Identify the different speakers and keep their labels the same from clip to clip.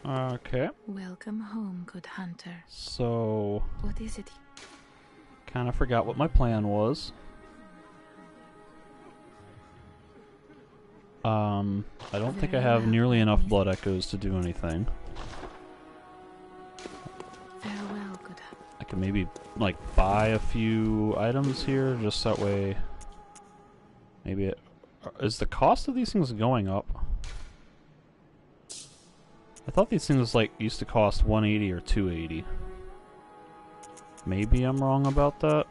Speaker 1: Okay.
Speaker 2: Welcome home, good hunter.
Speaker 1: So,
Speaker 2: What is it?
Speaker 1: kind of forgot what my plan was. I don't think I
Speaker 2: Very
Speaker 1: have
Speaker 2: well,
Speaker 1: nearly enough
Speaker 2: Miss-
Speaker 1: blood echoes to do anything.
Speaker 2: Farewell, good hunter.
Speaker 1: I could maybe, like, buy a few items here, just that way... Maybe it... Is the cost of these things going up? I thought these things, like, used to cost 180 or 280. Maybe I'm wrong about that.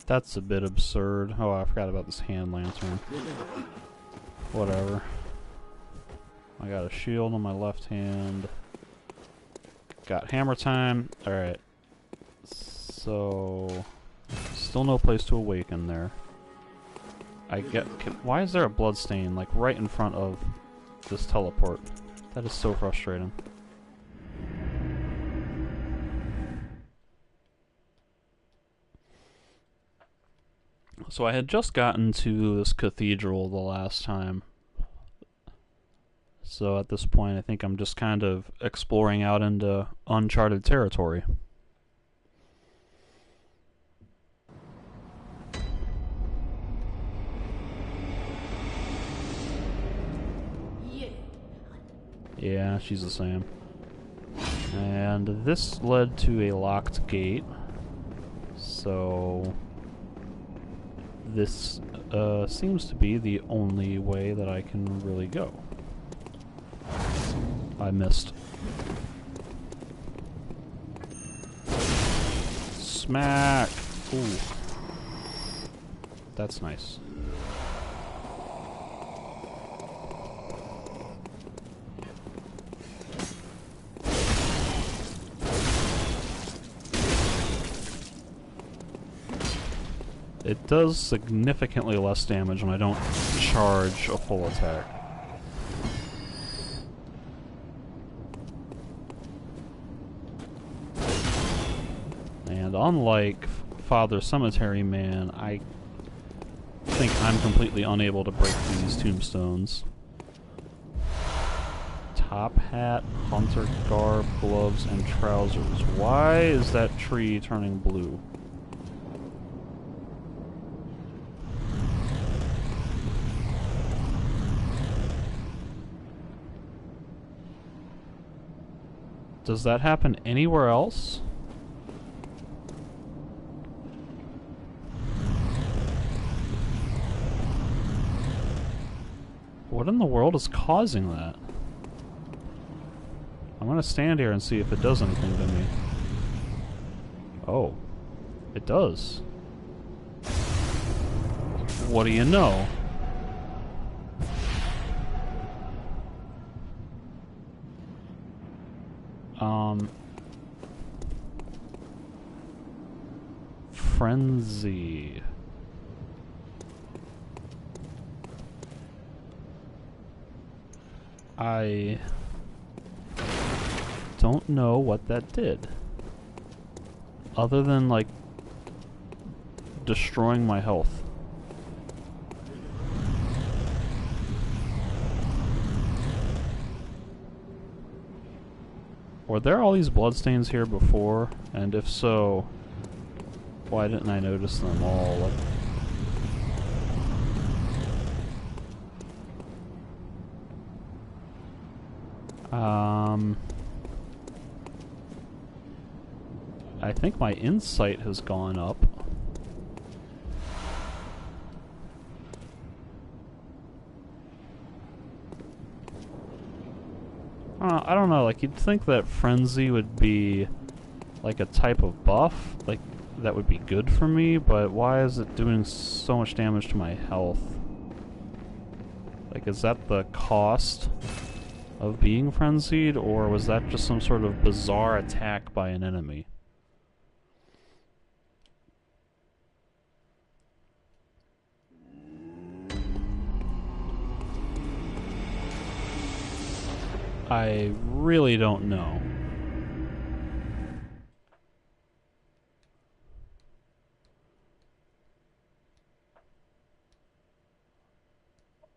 Speaker 1: That's a bit absurd. Oh, I forgot about this hand lantern. Whatever. I got a shield on my left hand. Got hammer time. Alright. So... Still no place to awaken there. Why is there a bloodstain, like, right in front of this teleport? That is so frustrating. So I had just gotten to this cathedral the last time. So at this point, I think I'm just kind of exploring out into uncharted territory. Yeah, she's the same. And this led to a locked gate. So... This seems to be the only way that I can really go. I missed. Smack! Ooh. That's nice. It does significantly less damage when I don't charge a full attack. And unlike Father Cemetery Man, I think I'm completely unable to break these tombstones. Top hat, hunter garb, gloves, and trousers. Why is that tree turning blue? Does that happen anywhere else? What in the world is causing that? I'm gonna stand here and see if it does anything to me. Oh. It does. What do you know? Frenzy. I don't know what that did. Other than, like, destroying my health. Were there all these bloodstains here before? And if so, why didn't I notice them all? Like, I think my insight has gone up. I don't know, like, you'd think that Frenzy would be, like, a type of buff, like, that would be good for me, but why is it doing so much damage to my health? Like, is that the cost of being frenzied, or was that just some sort of bizarre attack by an enemy? I really don't know.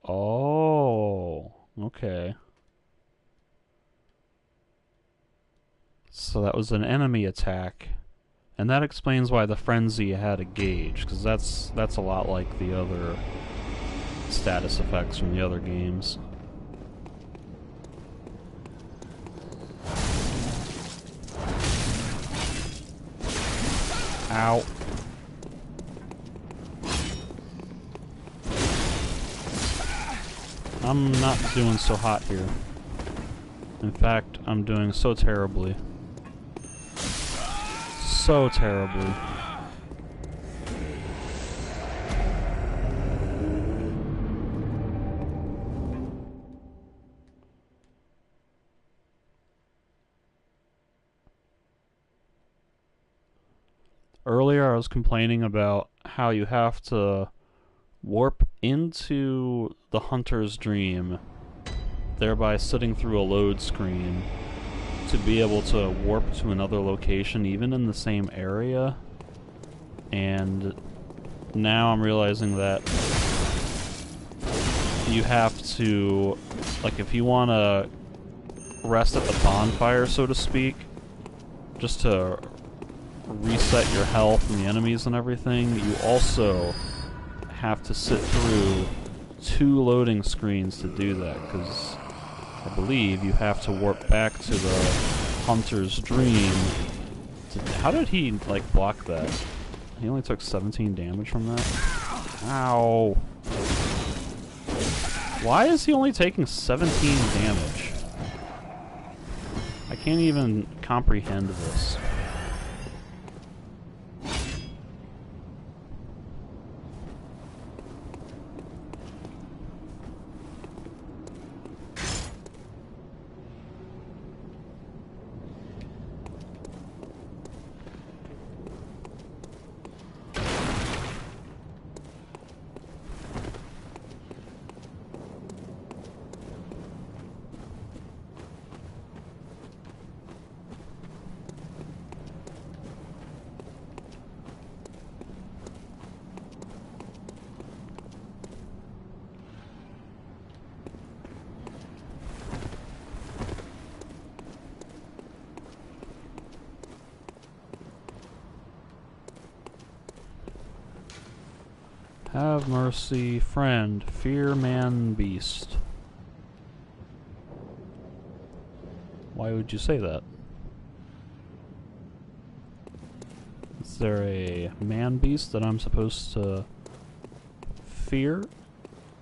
Speaker 1: Oh, okay. So that was an enemy attack. And that explains why the frenzy had a gauge, because that's a lot like the other status effects from the other games. Ow. I'm not doing so hot here. In fact, I'm doing so terribly. So terribly. Earlier I was complaining about how you have to warp into the hunter's dream, thereby sitting through a load screen to be able to warp to another location even in the same area. And now I'm realizing that you have to, like, if you want to rest at the bonfire, so to speak, just to reset your health and the enemies and everything, you also have to sit through 2 loading screens to do that, because I believe you have to warp back to the hunter's dream. How did he, like, block that? He only took 17 damage from that? Ow. Why is he only taking 17 damage? I can't even comprehend this. Have mercy, friend. Fear man beast. Why would you say that? Is there a man beast that I'm supposed to fear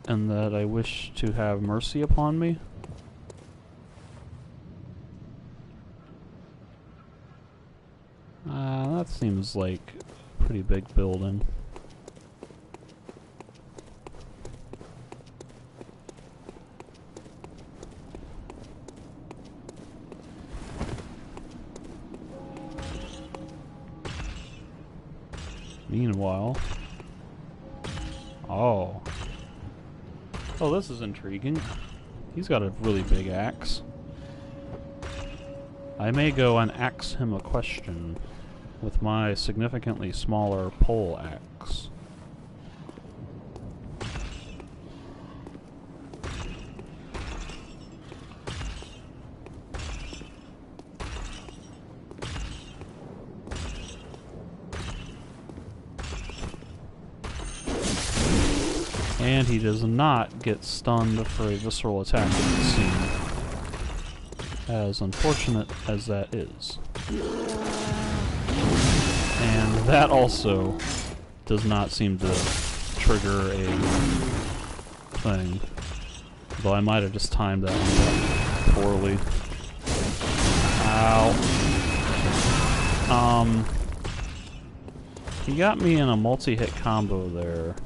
Speaker 1: and that I wish to have mercy upon me? That seems like a pretty big building. Meanwhile... Oh, this is intriguing. He's got a really big axe. I may go and axe him a question with my significantly smaller pole axe. And he does not get stunned for a visceral attack, it would seem. As unfortunate as that is. And that also does not seem to trigger a thing. Though I might have just timed that one poorly. Ow. He got me in a multi-hit combo there,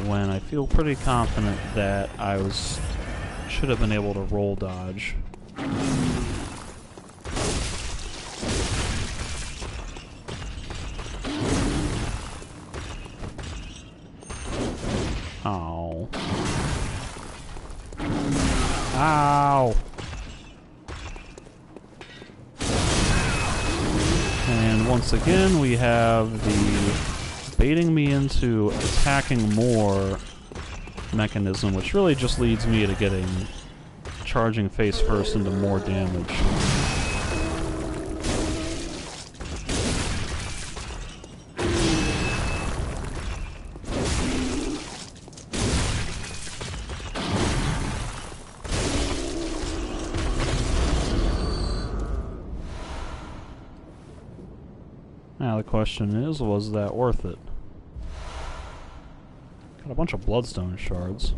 Speaker 1: when I feel pretty confident that I should have been able to roll dodge. Ow. Ow! And once again we have the baiting me into attacking more mechanism, which really just leads me to getting charging face first into more damage. Now the question is, was that worth it? Got a bunch of bloodstone shards.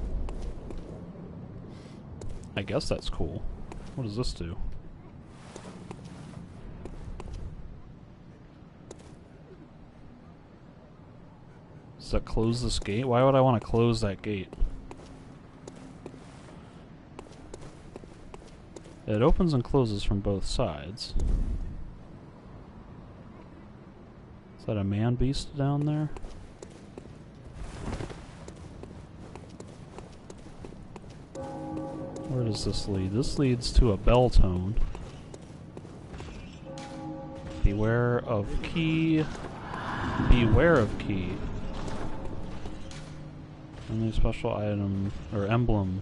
Speaker 1: I guess that's cool. What does this do? Does that close this gate? Why would I want to close that gate? It opens and closes from both sides. Is that a man beast down there? Where does this lead? This leads to a bell tone. Beware of key. Beware of key. Only special item or emblem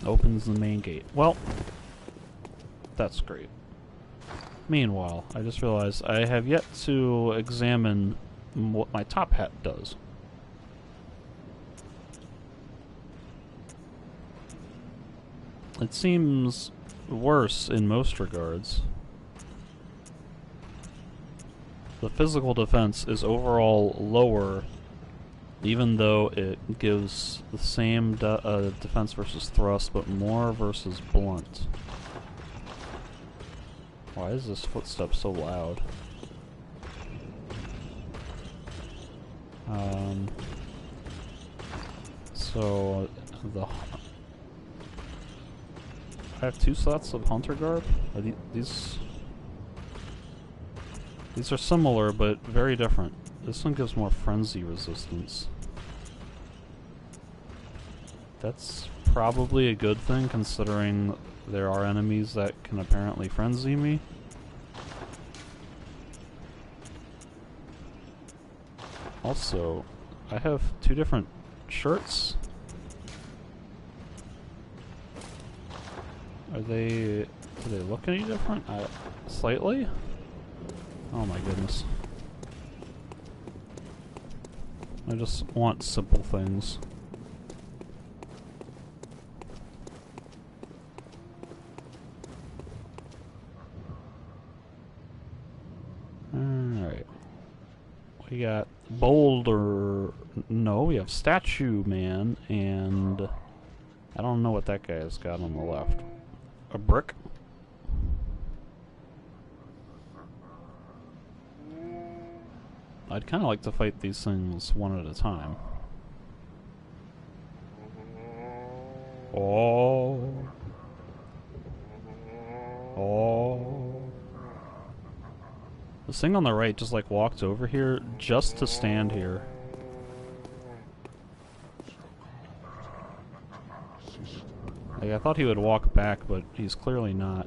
Speaker 1: opens the main gate. Well, that's great. Meanwhile, I just realized I have yet to examine what my top hat does. It seems worse in most regards. The physical defense is overall lower, even though it gives the same defense versus thrust, but more versus blunt. Why is this footstep so loud? So I have 2 slots of hunter garb. Are these are similar but very different. This one gives more frenzy resistance. That's probably a good thing, considering there are enemies that can apparently frenzy me. Also, I have 2 different shirts. Do they look any different? Slightly? Oh my goodness. I just want simple things. Alright. We got Boulder... No, we have Statue Man, and... I don't know what that guy has got on the left. A brick? I'd kind of like to fight these things one at a time. Oh. Oh. This thing on the right just like walked over here just to stand here. Like, I thought he would walk back, but he's clearly not.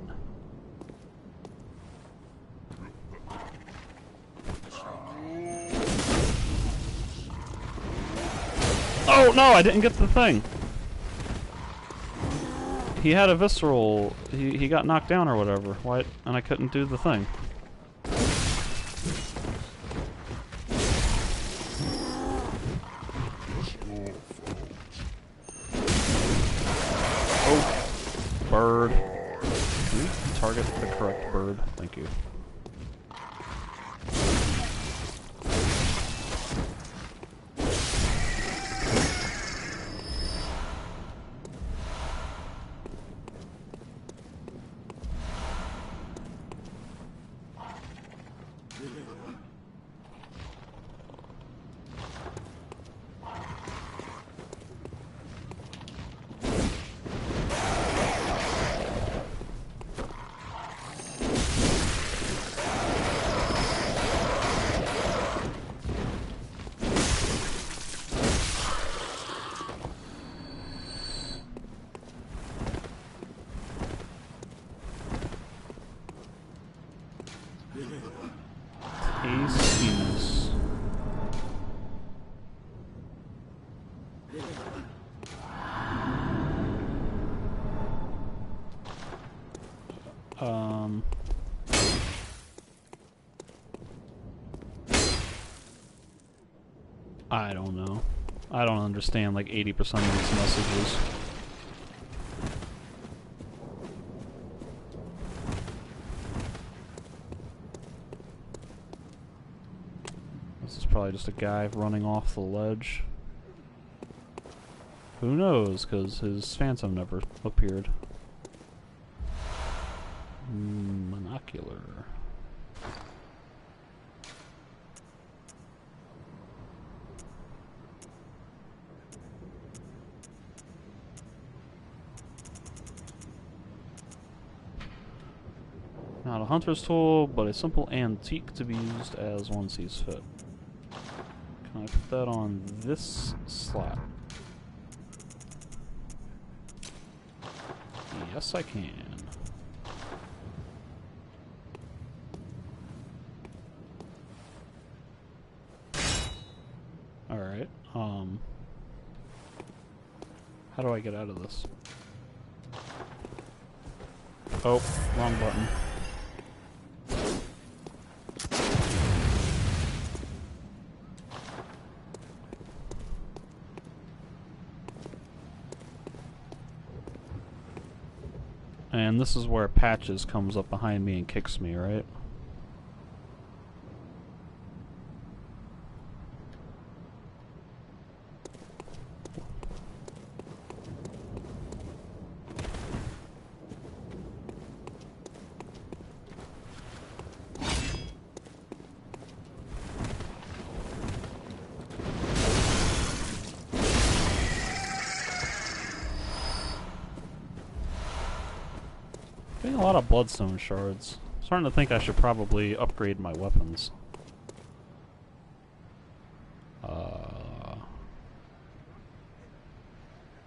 Speaker 1: Oh no, I didn't get the thing. He had a visceral. He got knocked down or whatever. Why? And I couldn't do the thing. Oh, bird. Can you target the correct bird? Thank you. Tastiness. I don't know. I don't understand like 80% of these messages. This is probably just a guy running off the ledge. Who knows, because his phantom never appeared. Monocular. Not a hunter's tool, but a simple antique to be used as one sees fit. Can I put that on this slot? Yes, I can. Alright, how do I get out of this? Oh, wrong button. And this is where Patches comes up behind me and kicks me, right? Getting a lot of bloodstone shards. I'm starting to think I should probably upgrade my weapons.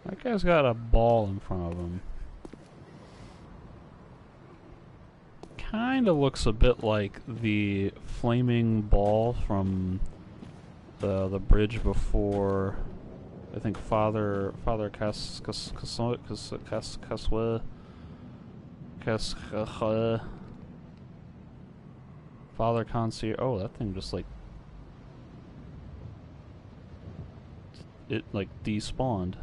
Speaker 1: That guy's got a ball in front of him. Kinda looks a bit like the flaming ball from the bridge before, I think Father Father Concierge. Oh, that thing just like it like despawned.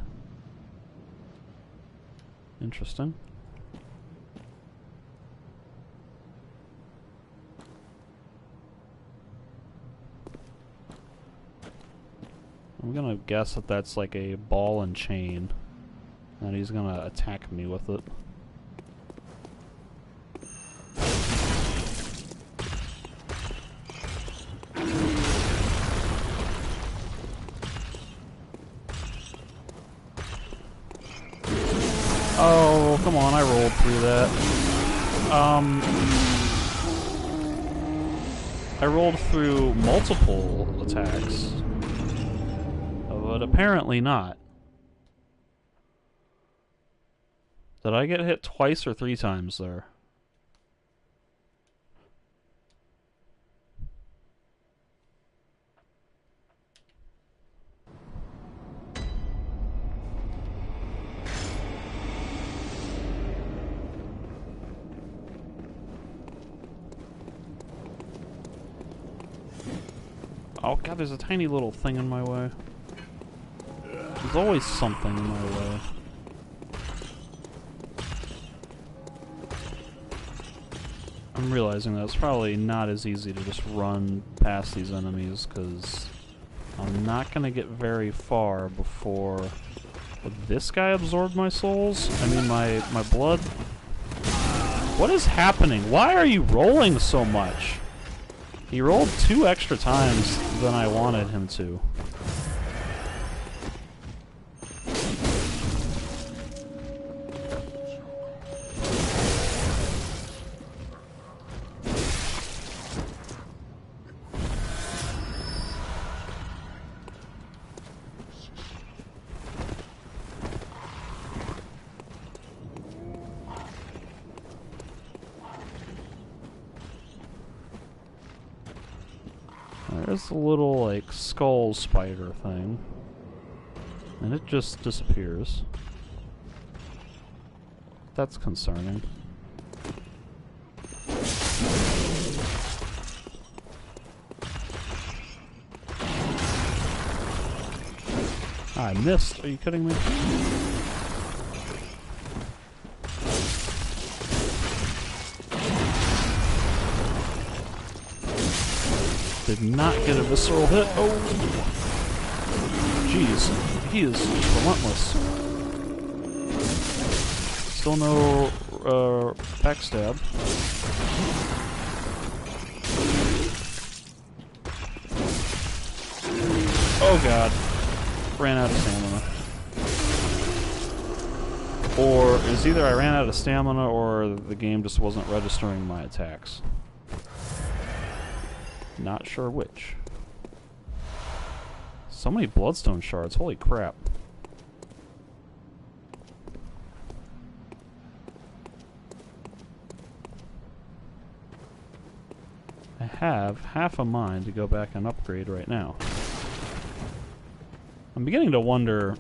Speaker 1: Interesting. I'm gonna guess that that's like a ball and chain, and he's gonna attack me with it. Oh, come on, I rolled through that. I rolled through multiple attacks, but apparently not. Did I get hit twice or 3 times there? Oh god, there's a tiny little thing in my way. There's always something in my way. I'm realizing that it's probably not as easy to just run past these enemies, because I'm not gonna get very far before... Would this guy absorb my souls? I mean, my blood? What is happening? Why are you rolling so much? He rolled 2 extra times than I wanted him to. There's a little, like, skull spider thing. And it just disappears. That's concerning. I missed. Are you kidding me? Did not get a visceral hit. Oh! Jeez. He is relentless. Still no backstab. Oh god. Ran out of stamina. Or it's either I ran out of stamina or the game just wasn't registering my attacks. Not sure which. So many bloodstone shards, holy crap. I have half a mind to go back and upgrade right now. I'm beginning to wonder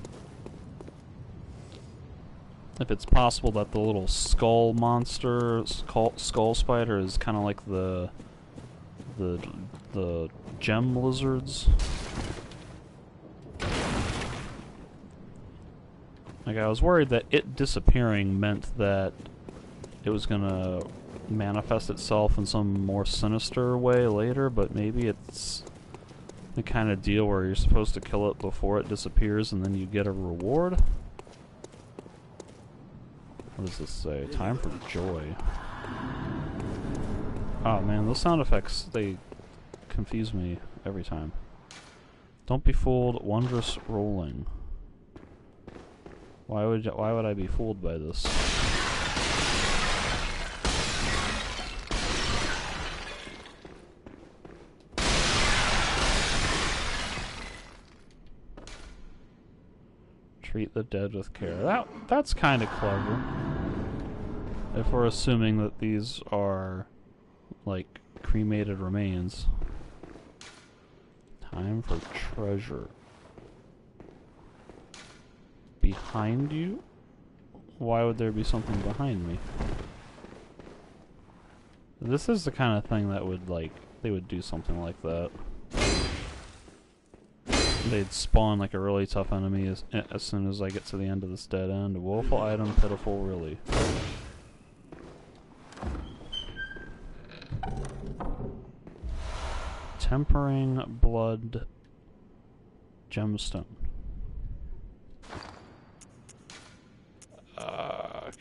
Speaker 1: if it's possible that the little skull monster, skull spider, is kind of like the gem lizards. Like, I was worried that it disappearing meant that it was gonna manifest itself in some more sinister way later, but maybe it's the kind of deal where you're supposed to kill it before it disappears and then you get a reward? What does this say? Time for joy. Oh man, those sound effects, they confuse me every time. Don't be fooled, wondrous rolling. Why would I be fooled by this? Treat the dead with care. That's kind of clever. If we're assuming that these are like cremated remains. Time for treasure. Behind you? Why would there be something behind me? This is the kind of thing that would, like, they would do something like that. They'd spawn like a really tough enemy as soon as I get to the end of this dead end. Woeful item, pitiful, really. Tempering blood gemstone.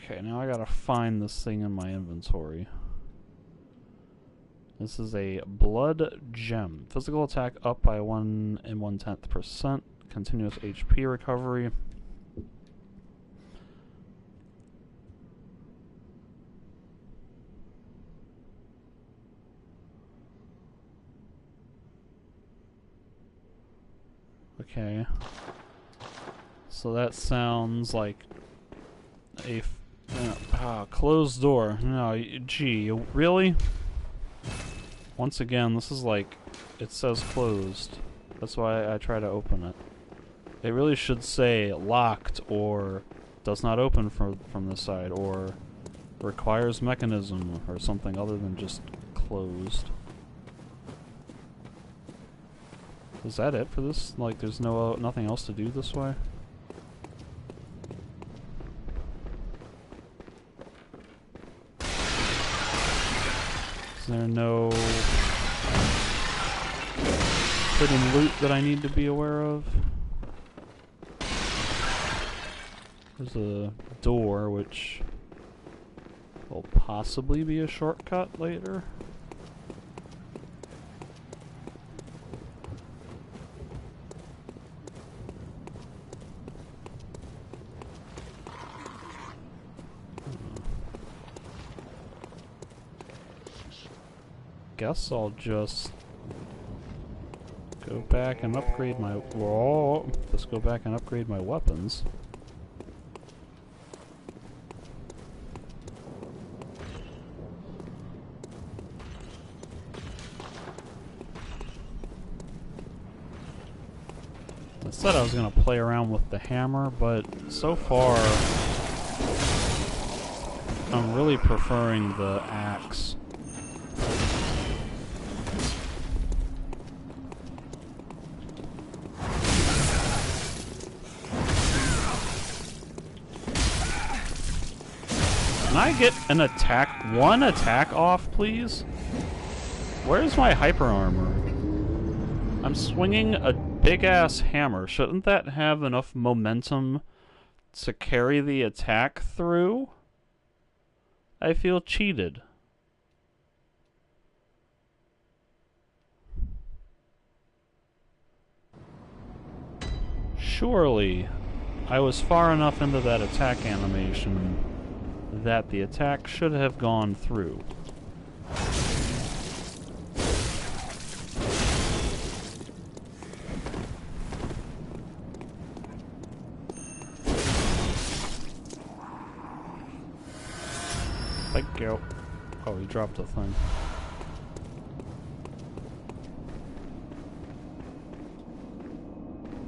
Speaker 1: Okay, now I gotta find this thing in my inventory. This is a blood gem. Physical attack up by 1 1/10%. Continuous HP recovery. Okay. So that sounds like a closed door. No, gee, really? Once again, this is like, it says closed. That's why I try to open it. It really should say locked or does not open from this side or requires mechanism or something other than just closed. Is that it for this? Like, there's nothing else to do this way? Is there no hidden loot that I need to be aware of? There's a door which will possibly be a shortcut later. Guess I'll just go back and upgrade my... Whoa! Just go back and upgrade my weapons. I said I was going to play around with the hammer, but so far I'm really preferring the axe. Can I get an attack, one attack off, please? Where's my hyper armor? I'm swinging a big-ass hammer. Shouldn't that have enough momentum to carry the attack through? I feel cheated. Surely, I was far enough into that attack animation that the attack should have gone through. Thank you. Oh, he dropped a thing.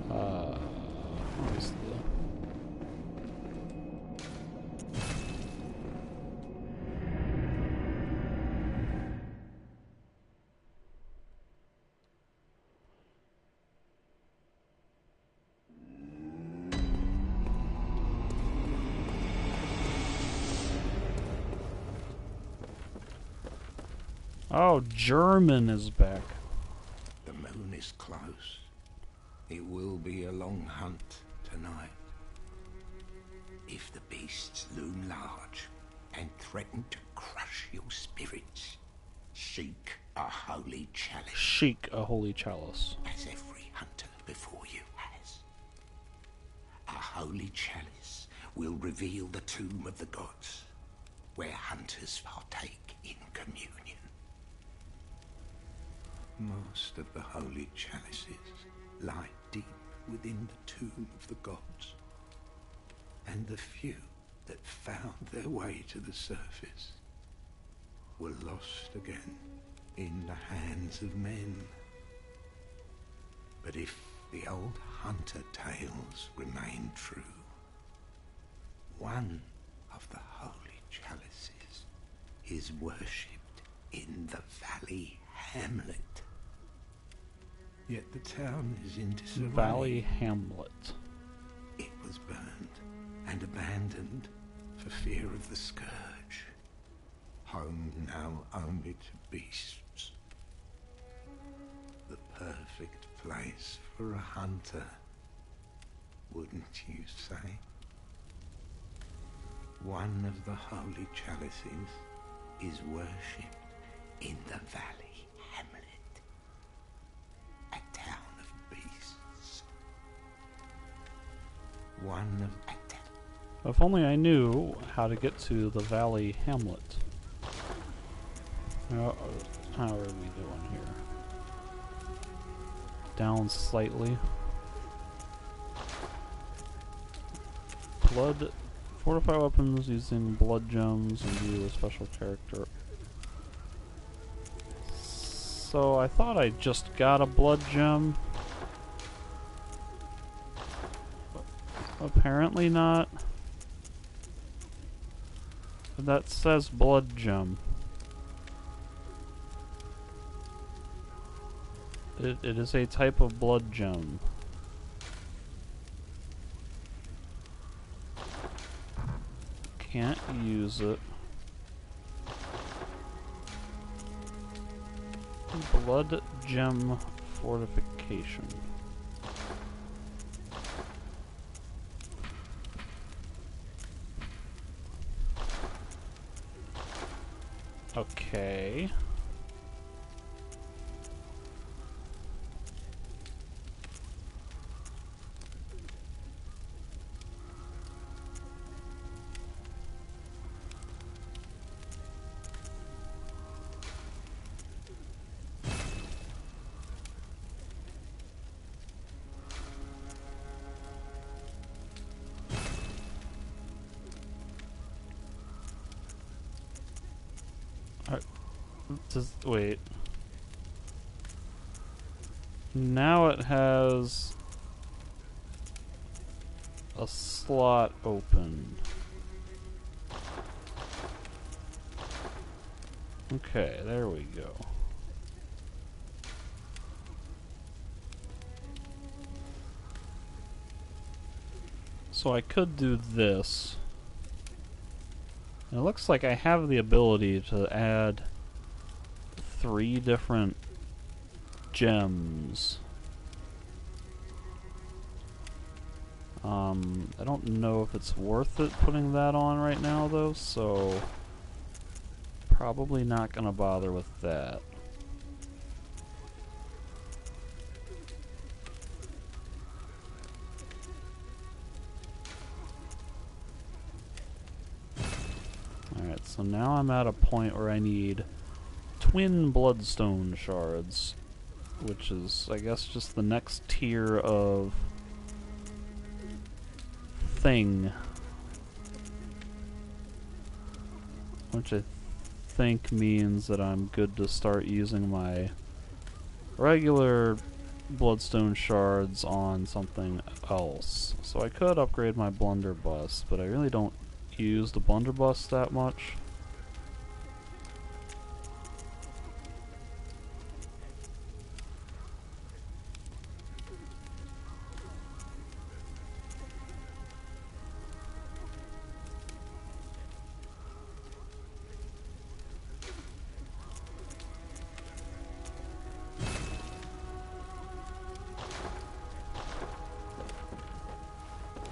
Speaker 1: Where's the... Oh, German is back.
Speaker 3: The moon is close. It will be a long hunt tonight. If the beasts loom large and threaten to crush your spirits, seek a holy chalice.
Speaker 1: Seek a holy chalice.
Speaker 3: As every hunter before you has. A holy chalice will reveal the tomb of the gods, where hunters partake in communion. Most of the holy chalices lie deep within the tomb of the gods, and the few that found their way to the surface were lost again in the hands of men. But if the old hunter tales remain true, one of the holy chalices is worshipped in the valley hamlet. Yet the town is in disarray.
Speaker 1: Valley Hamlet.
Speaker 3: It was burned and abandoned for fear of the scourge. Home now only to beasts. The perfect place for a hunter, wouldn't you say? One of the holy chalices is worshipped in the valley hamlet. A town of beasts. One of a
Speaker 1: If only I knew how to get to the Valley Hamlet. How are we doing here? Down slightly. Blood. Fortify weapons using blood gems and view a special character. So I thought I just got a blood gem. Apparently not. That says blood gem. It is a type of blood gem. Can't use it. Blood gem fortification. Okay. Wait. Now it has a slot open. Okay, there we go. So I could do this. And it looks like I have the ability to add 3 different gems. I don't know if it's worth it putting that on right now though, so probably not gonna bother with that. Alright, so now I'm at a point where I need twin bloodstone shards, which is, I guess, just the next tier of thing, which I think means that I'm good to start using my regular bloodstone shards on something else. So I could upgrade my blunderbuss, but I really don't use the blunderbuss that much.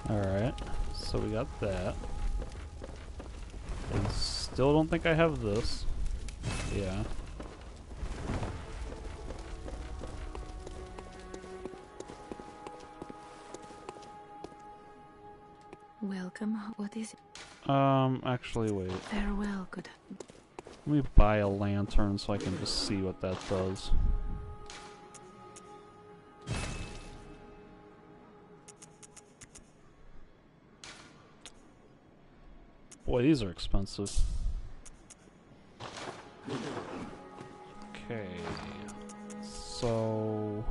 Speaker 1: Alright, so we got that. I still don't think I have this. Yeah.
Speaker 2: Welcome. What is it?
Speaker 1: Actually, wait.
Speaker 2: Farewell, good.
Speaker 1: Let me buy a lantern so I can just see what that does. Boy, these are expensive. Okay. So...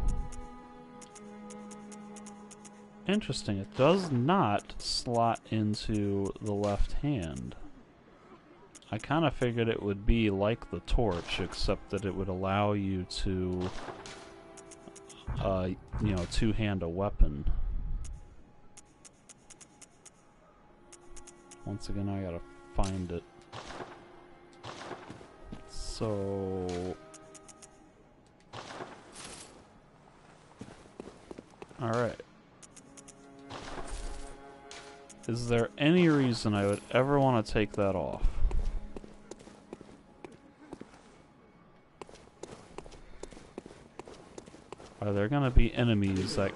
Speaker 1: interesting, it does not slot into the left hand. I kind of figured it would be like the torch, except that it would allow you to, you know, two-hand a weapon. Once again, I gotta find it. So... alright. Is there any reason I would ever want to take that off? Are there gonna be enemies that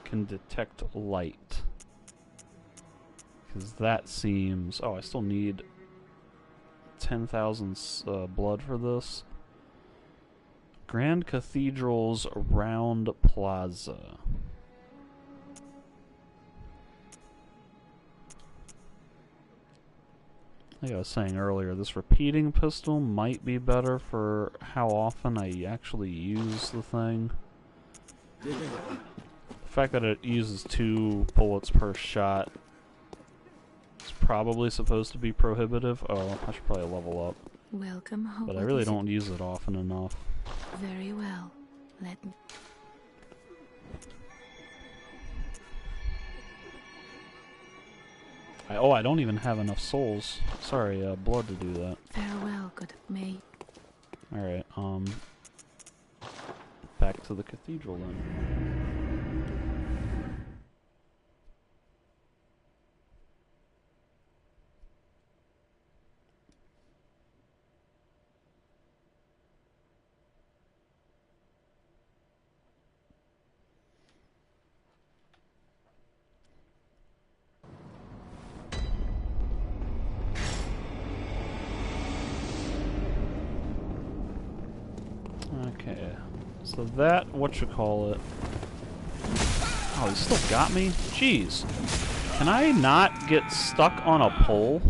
Speaker 1: can detect light? Because that seems... oh, I still need 10,000 blood for this. Grand Cathedral's Round Plaza. Like I was saying earlier, this repeating pistol might be better for how often I actually use the thing. The fact that it uses 2 bullets per shot is probably supposed to be prohibitive. Oh, I should probably level up.
Speaker 2: Welcome home.
Speaker 1: But I really don't use it often enough.
Speaker 2: Very well. Let me...
Speaker 1: I don't even have enough souls. Sorry, blood to do that.
Speaker 2: Farewell, good mate.
Speaker 1: Alright, back to the cathedral then. Okay, so that, whatchamacallit. Oh, he still got me? Jeez. Can I not get stuck on a pole?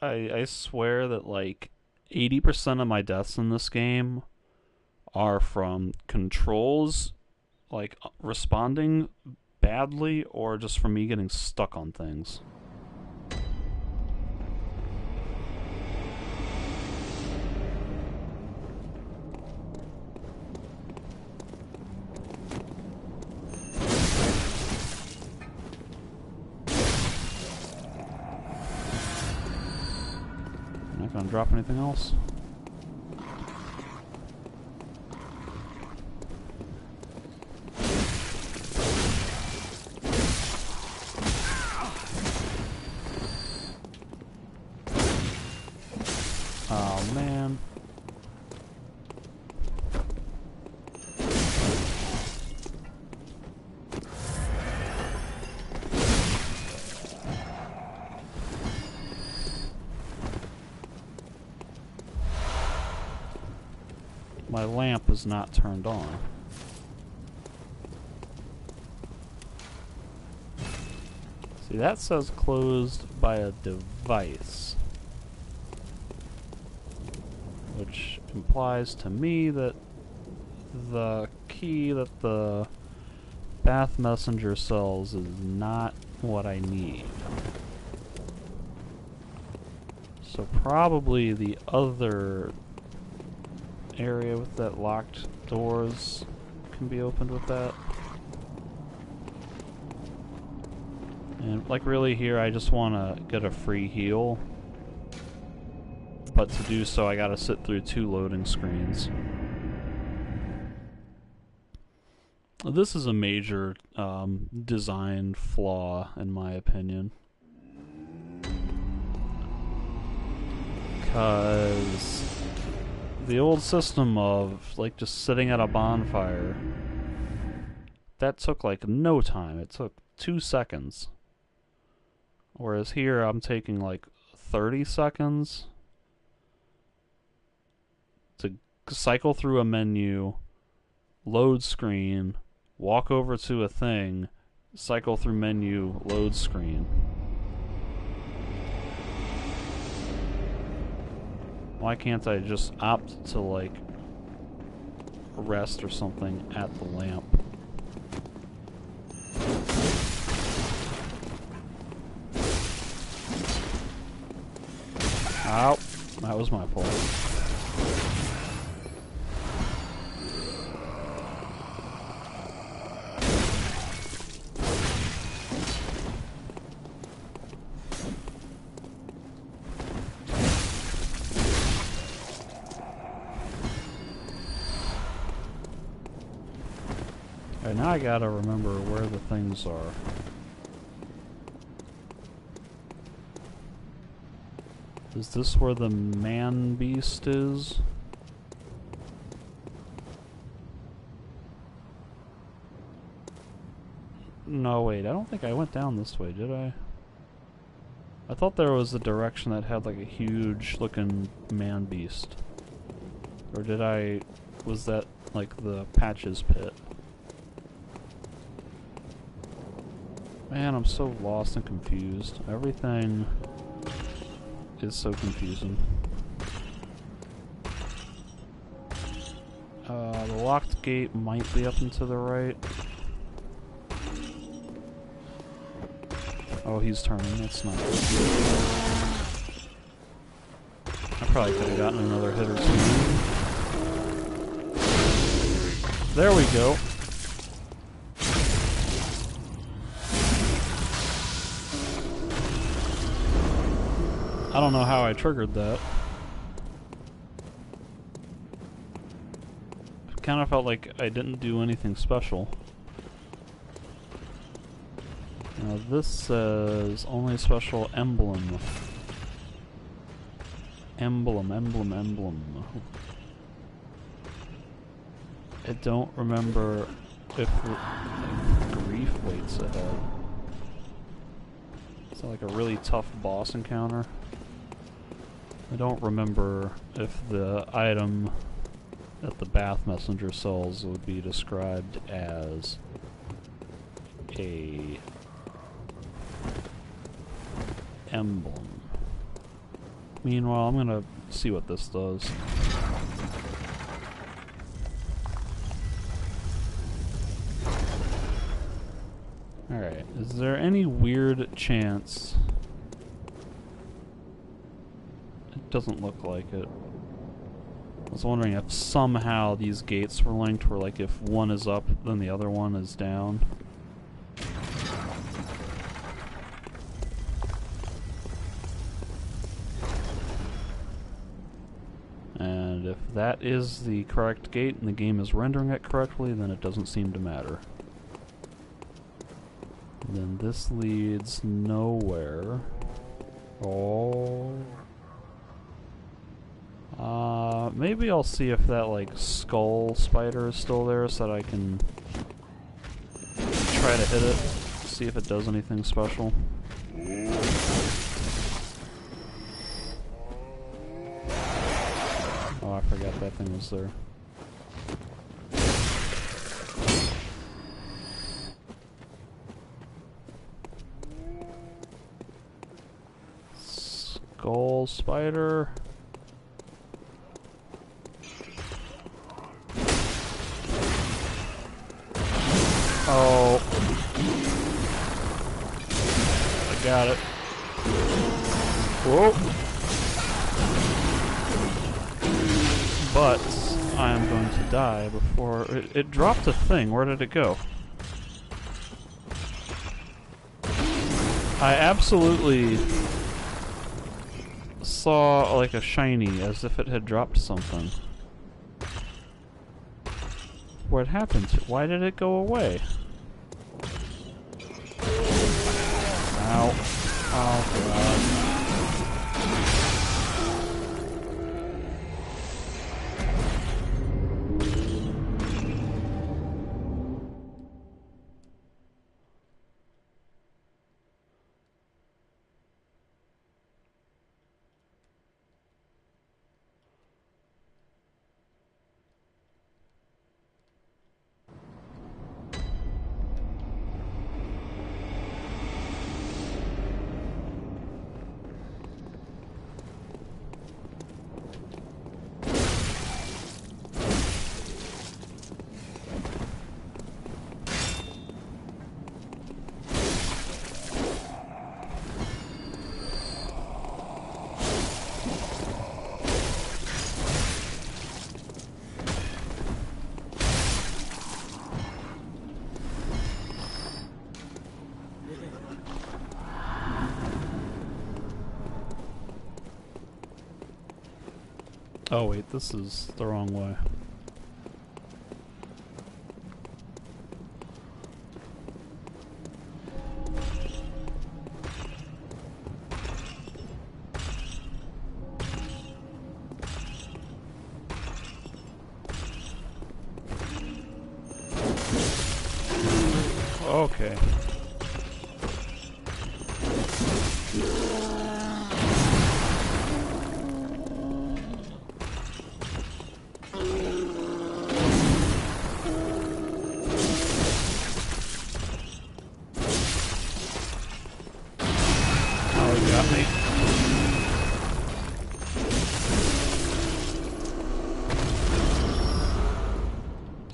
Speaker 1: I swear that like 80% of my deaths in this game are from controls like responding badly or just from me getting stuck on things. Not gonna drop anything else. Oh man. My lamp is not turned on. See, that says closed by a device, which implies to me that the key that the bath messenger sells is not what I need. So probably the other area with that locked doors can be opened with that. And like really here I just want to get a free heal, but to do so I gotta sit through 2 loading screens. This is a major design flaw in my opinion, because the old system of like just sitting at a bonfire, that took like no time. It took 2 seconds. Whereas here I'm taking like 30 seconds to cycle through a menu, load screen, walk over to a thing, cycle through menu, load screen. Why can't I just opt to, like, rest or something at the lamp? Ow! That was my fault. Alright, now I gotta remember where the things are. Is this where the man beast is? No, wait, I don't think I went down this way, did I? I thought there was a direction that had like a huge looking man beast. Or did I... was that like the Patches pit? Man, I'm so lost and confused. Everything is so confusing. The locked gate might be up and to the right. Oh, he's turning. That's not good. I probably could have gotten another hit or two. There we go. I don't know how I triggered that. It kind of felt like I didn't do anything special. Now this says only special emblem. Emblem. I don't remember if grief waits ahead. It's like a really tough boss encounter. I don't remember if the item that the bath messenger sells would be described as a emblem. Meanwhile, I'm gonna see what this does. Alright, is there any weird chance... It doesn't look like it. I was wondering if somehow these gates were linked where like if one is up, then the other one is down. if that is the correct gate and the game is rendering it correctly, then it doesn't seem to matter. Then this leads nowhere. Oh. Maybe I'll see if that, like, skull spider is still there so that I can try to hit it, see if it does anything special. Oh, I forgot that thing was there. Skull spider. Oh. I got it. Whoa. But I am going to die before it dropped a thing. Where did it go? I absolutely saw like a shiny as if it had dropped something. What happened to it? Why did it go away? Ow. Oh god. Oh wait, this is the wrong way. Okay.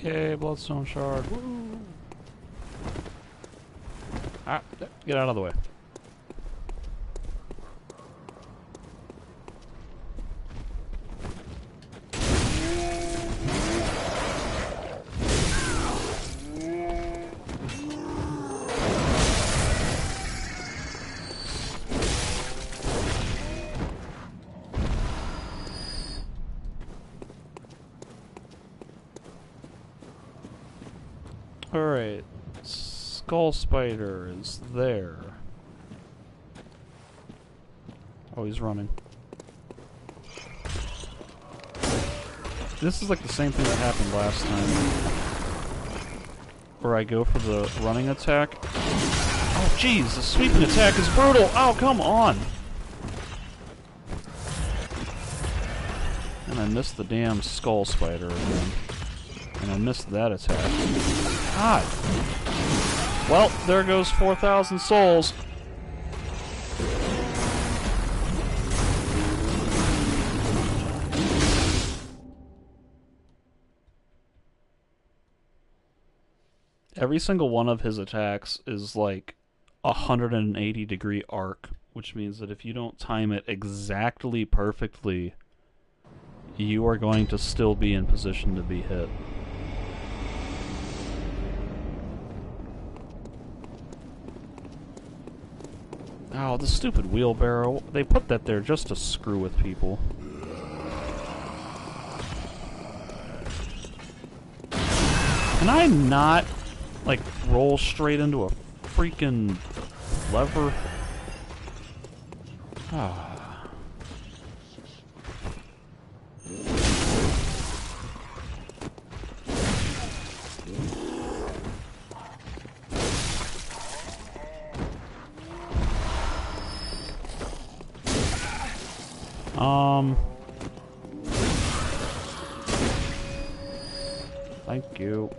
Speaker 1: Yay, bloodstone shard. Woo. Ah, get out of the way. Alright, skull spider is there. Oh, he's running. This is like the same thing that happened last time. Where I go for the running attack. Oh jeez, the sweeping attack is brutal! Oh, come on! And I missed the damn skull spider again. And I missed that attack. God! Well, there goes 4,000 souls. Every single one of his attacks is like a 180-degree arc, which means that if you don't time it exactly perfectly, you are going to still be in position to be hit. Oh, the stupid wheelbarrow. They put that there just to screw with people. Can I not, like, roll straight into a freaking lever? Ah. Thank you.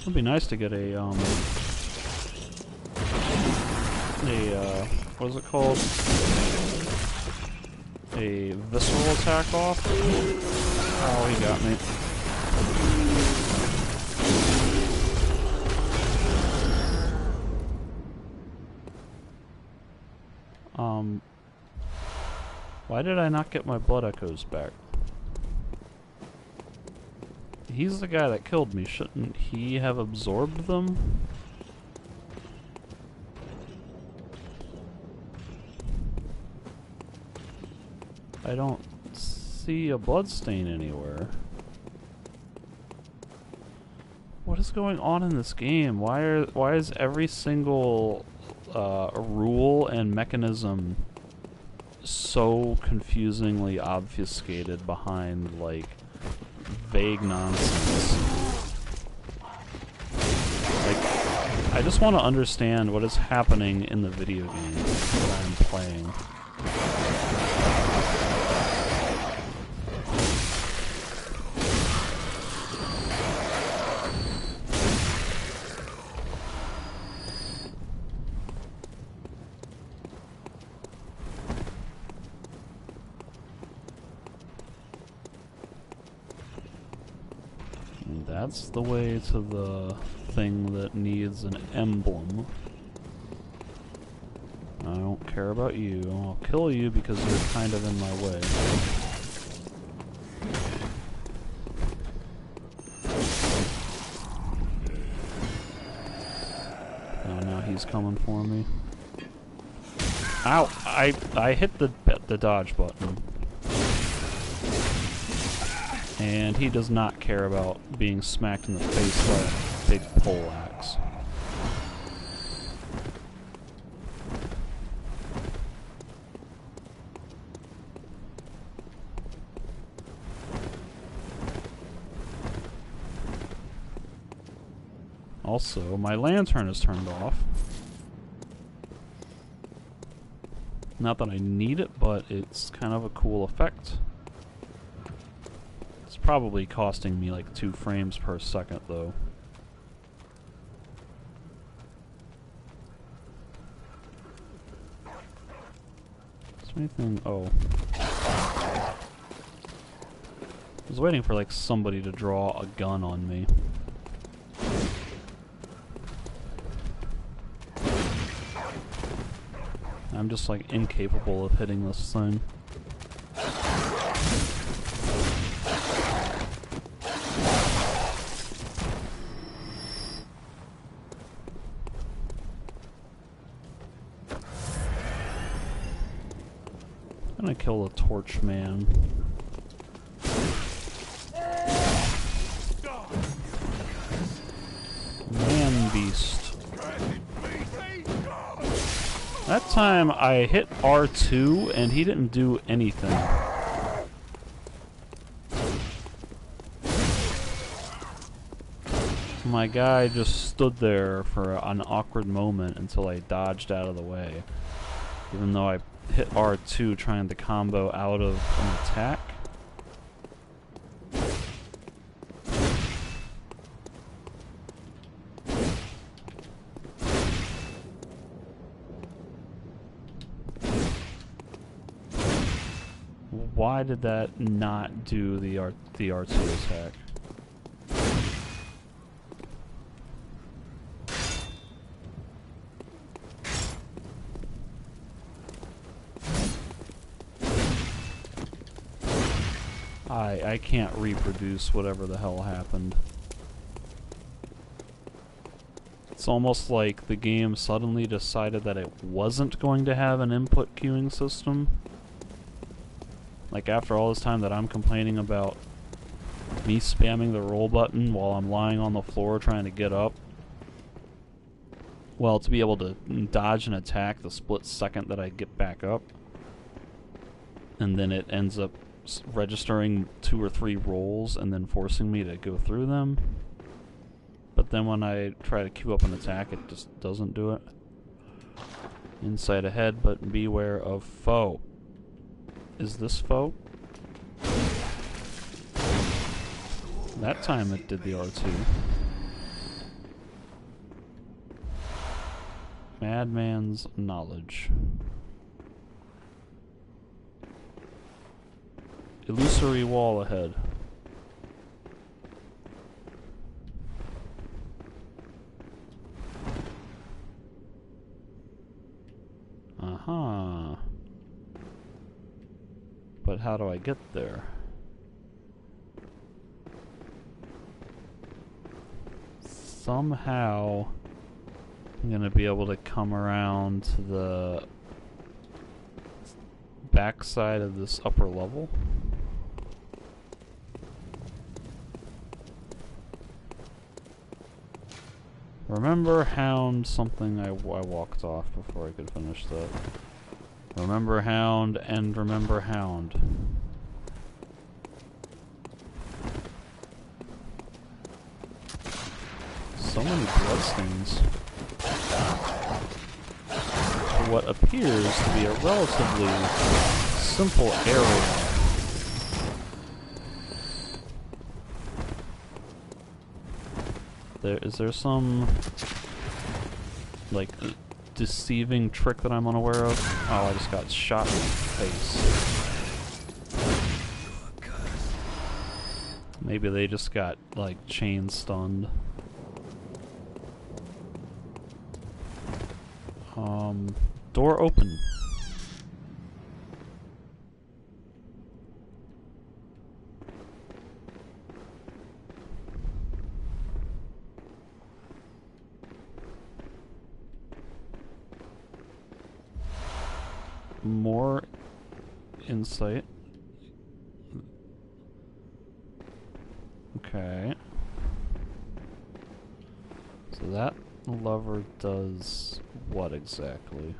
Speaker 1: It'd be nice to get a, what is it called? A visceral attack off? Oh, he got me. Why did I not get my blood echoes back? He's the guy that killed me. Shouldn't he have absorbed them? I don't see a bloodstain anywhere. What is going on in this game? Why is every single rule and mechanism so confusingly obfuscated behind, like, vague nonsense? Like, I just want to understand what is happening in the video game that I'm playing. That's the way to the thing that needs an emblem. I don't care about you. I'll kill you because you're kind of in my way. Oh, now he's coming for me. Ow! I hit the dodge button. And he does not care about being smacked in the face by a big pole axe. Also, my lantern is turned off. Not that I need it, but it's kind of a cool effect. Probably costing me like 2 frames per second, though. Is there anything? Oh. I was waiting for like somebody to draw a gun on me. I'm just like incapable of hitting this thing. I'm gonna kill the torch man. Man beast. That time I hit R2 and he didn't do anything. My guy just stood there for an awkward moment until I dodged out of the way. Even though I hit R2 trying to combo out of an attack. Why did that not do the R2 attack? I can't reproduce whatever the hell happened. It's almost like the game suddenly decided that it wasn't going to have an input queuing system. Like, after all this time that I'm complaining about me spamming the roll button while I'm lying on the floor trying to get up. Well, to be able to dodge an attack the split second that I get back up. And then it ends up registering 2 or 3 rolls and then forcing me to go through them. But then when I try to queue up an attack, it just doesn't do it. Insight ahead, but beware of foe. Is this foe? That time it did the R2. Madman's knowledge. Illusory wall ahead. Uh-huh. But how do I get there? Somehow I'm gonna be able to come around to the backside of this upper level. Remember hound something I walked off before I could finish that. Remember hound and remember hound. So many bloodstains. For what appears to be a relatively simple area. Is there some, like, deceiving trick that I'm unaware of? Oh, I just got shot in the face. Maybe they just got, like, chain stunned. Door open. More insight. Okay. So that lever does what exactly?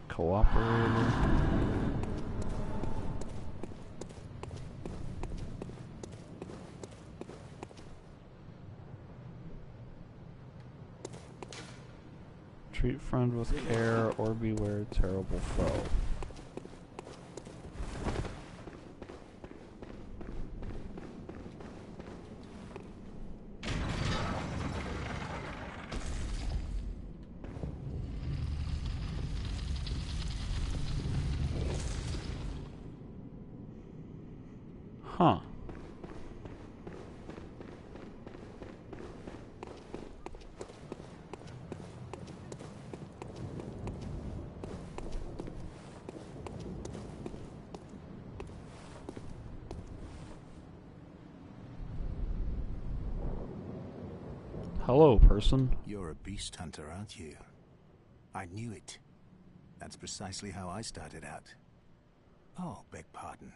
Speaker 1: Cooperator. Treat friend with care or beware terrible foe. Huh. Hello, person.
Speaker 3: You're a beast hunter, aren't you? I knew it. That's precisely how I started out. Oh, beg pardon.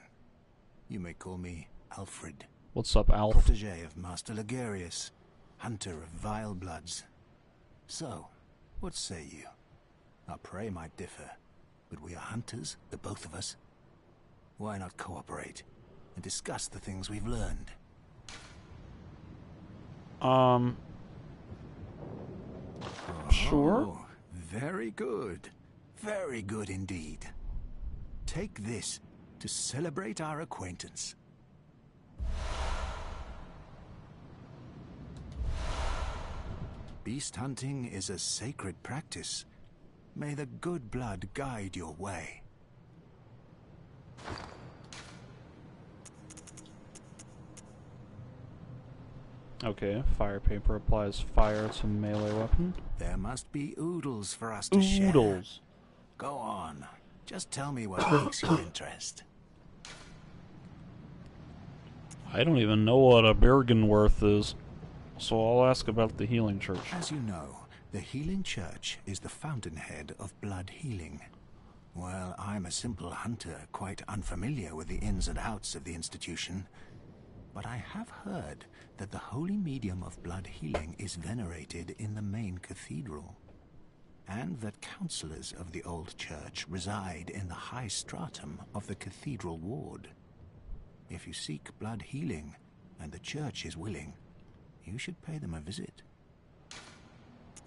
Speaker 3: You may call me Alfred.
Speaker 1: What's up, Alf?
Speaker 3: Protégé of Master Ligarius, hunter of vile bloods. So, what say you? Our prey might differ, but we are hunters, the both of us. Why not cooperate and discuss the things we've learned?
Speaker 1: Sure.
Speaker 3: Oh, very good. Very good indeed. Take this to celebrate our acquaintance. Beast hunting is a sacred practice. May the good blood guide your way.
Speaker 1: Okay, fire paper applies fire to melee weapon.
Speaker 4: There must be oodles for us to share.
Speaker 1: Oodles.
Speaker 4: Go on. Just tell me what piques your interest.
Speaker 1: I don't even know what a Bergenworth is, so I'll ask about the healing church.
Speaker 4: As you know, the healing church is the fountainhead of blood healing. Well, I'm a simple hunter, quite unfamiliar with the ins and outs of the institution. But I have heard that the holy medium of blood healing is venerated in the main cathedral, and that counselors of the old church reside in the high stratum of the cathedral ward. If you seek blood healing, and the church is willing, you should pay them a visit.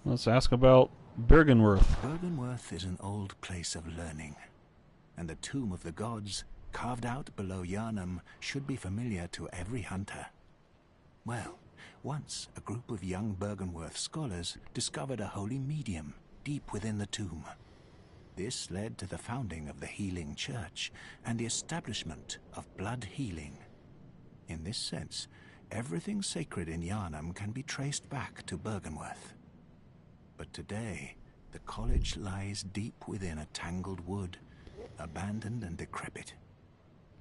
Speaker 1: Let's ask about Bergenworth.
Speaker 4: Bergenworth is an old place of learning, and the tomb of the gods, carved out below Yharnam, should be familiar to every hunter. Well, once a group of young Bergenworth scholars discovered a holy medium deep within the tomb. This led to the founding of the healing church and the establishment of blood healing. In this sense, everything sacred in Yharnam can be traced back to Bergenworth. But today, the college lies deep within a tangled wood, abandoned and decrepit.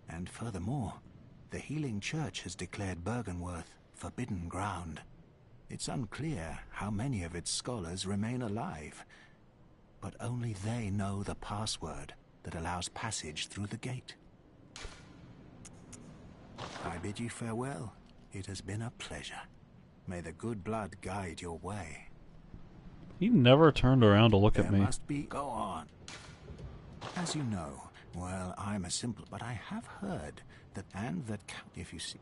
Speaker 4: And furthermore, the healing church has declared Bergenworth forbidden ground. It's unclear how many of its scholars remain alive, but only they know the password that allows passage through the gate. I bid you farewell. It has been a pleasure. May the good blood guide your way.
Speaker 1: He never turned around to look at me.
Speaker 4: There must be... Go on. As you know, well, I'm a simple... But I have heard that... And that... If you see...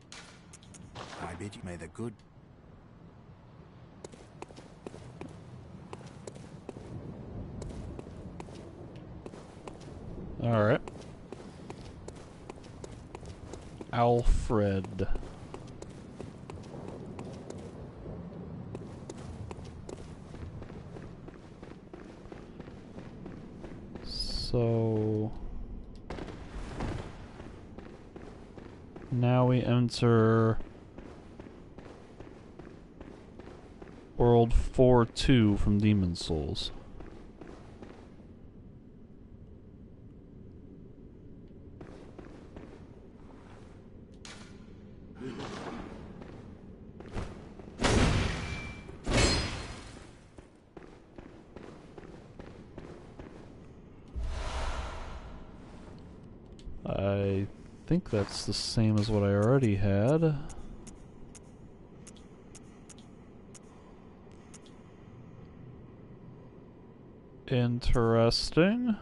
Speaker 4: I bid you... May the good...
Speaker 1: Alright. Alfred. So... now we enter... World 4-2 from Demon Souls. I think that's the same as what I already had. Interesting.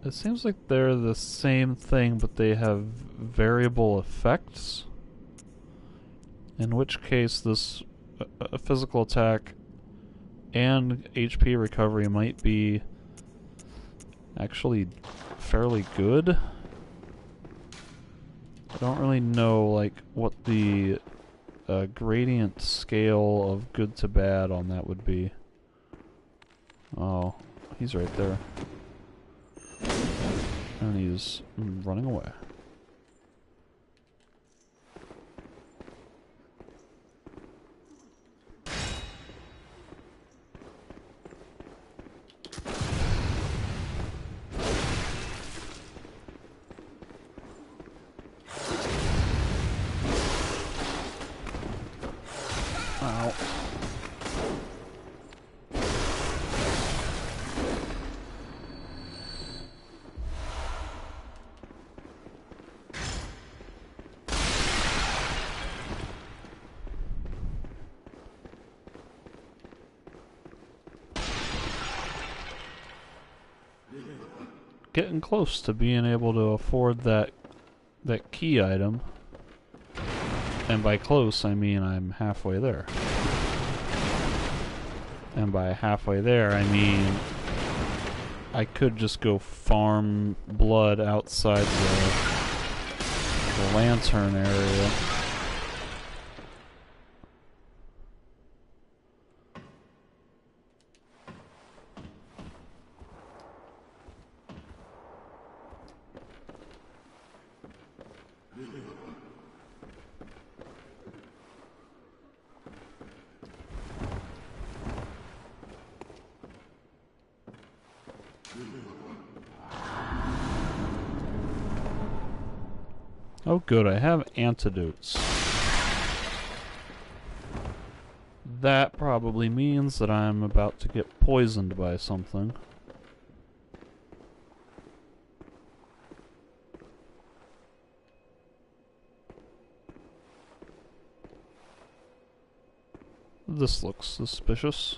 Speaker 1: It seems like they're the same thing, but they have variable effects. In which case, this physical attack and HP recovery might be actually fairly good. I don't really know like what the gradient scale of good to bad on that would be. Oh, he's right there. And he's running away. Ow. Getting close to being able to afford that key item. And by close, I mean I'm halfway there. And by halfway there, I mean I could just go farm blood outside the lantern area. Oh good, I have antidotes. That probably means that I'm about to get poisoned by something. This looks suspicious.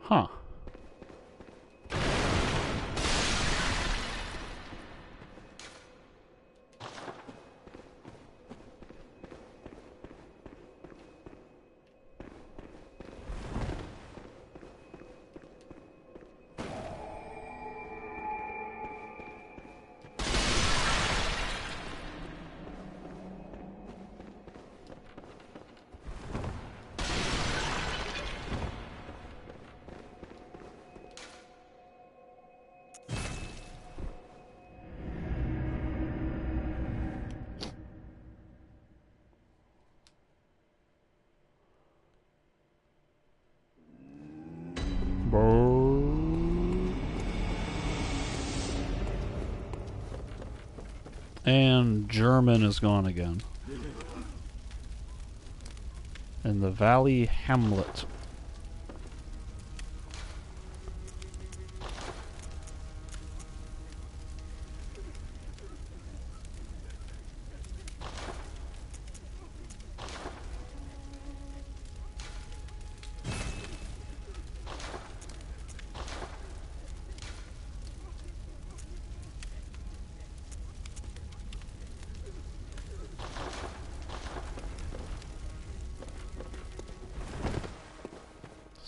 Speaker 1: Huh. And German is gone again. And the Valley Hamlet.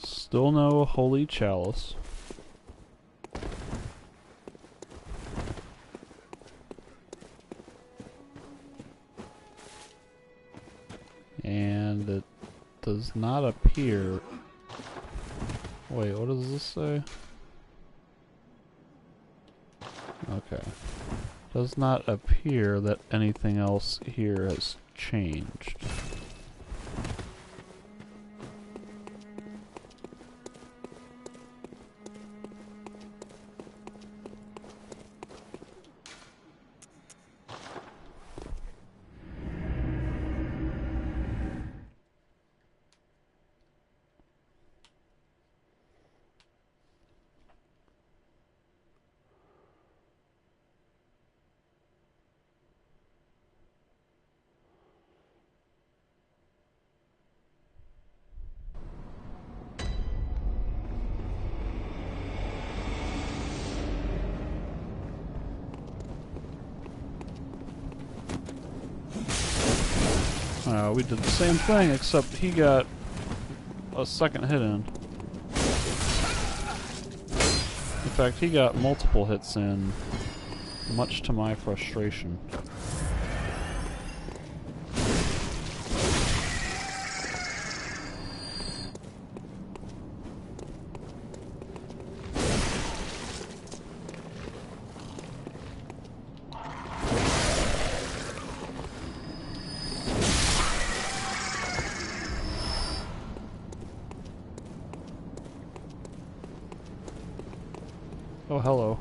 Speaker 1: Still no holy chalice. And it does not appear... Wait, what does this say? Okay. Does not appear that anything else here has changed. We did the same thing, except he got a second hit in. In fact, he got multiple hits in, much to my frustration. Oh, hello.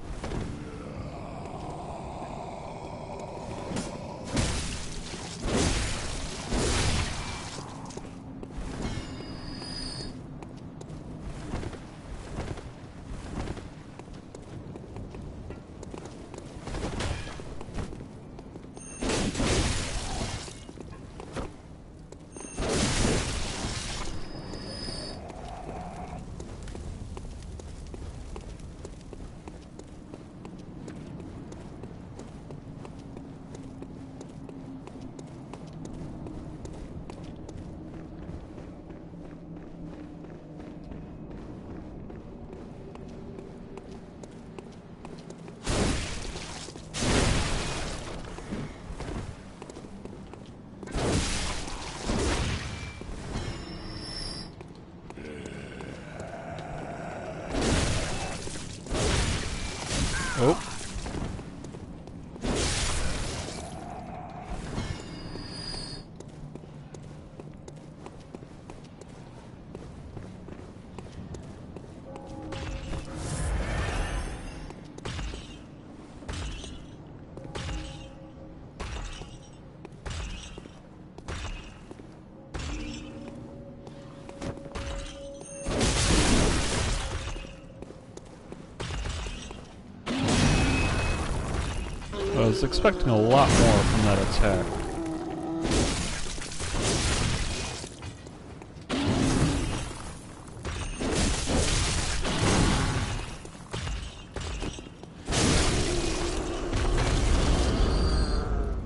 Speaker 1: was expecting a lot more from that attack.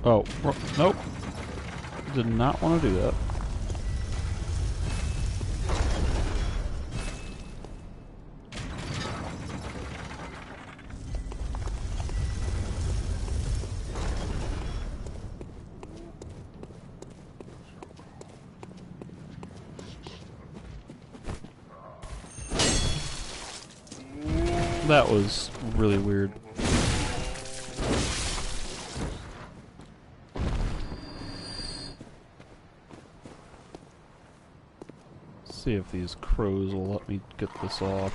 Speaker 1: Oh, nope. Did not want to do that. That was really weird. See if these crows will let me get this off.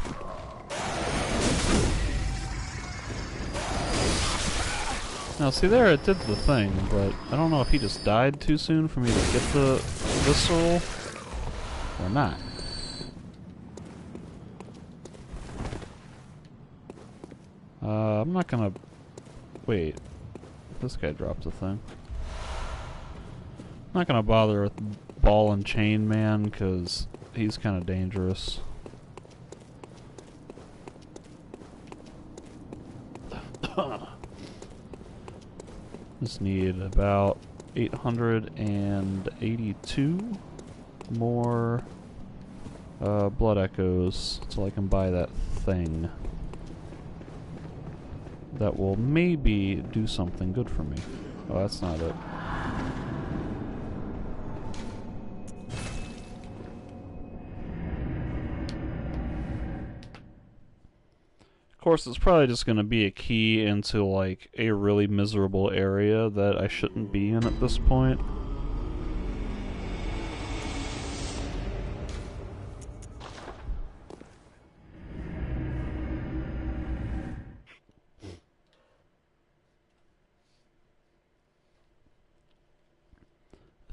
Speaker 1: Now see there, it did the thing, but I don't know if he just died too soon for me to get the visceral or not. I'm not gonna... Wait. This guy dropped a thing. I'm not gonna bother with Ball and Chain Man, because he's kind of dangerous. Just need about 882 more blood echoes so I can buy that thing. That will maybe do something good for me. Oh, that's not it. Of course, it's probably just going to be a key into, like, a really miserable area that I shouldn't be in at this point.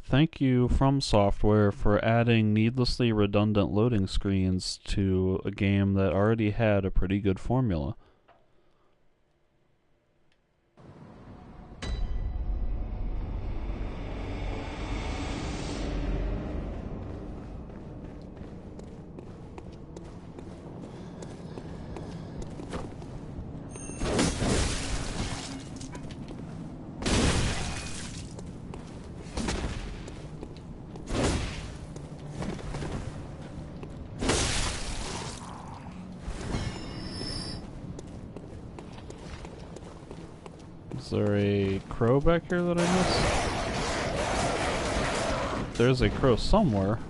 Speaker 1: Thank you, From Software, for adding needlessly redundant loading screens to a game that already had a pretty good formula. Is there a crow back here that I missed? There's a crow somewhere.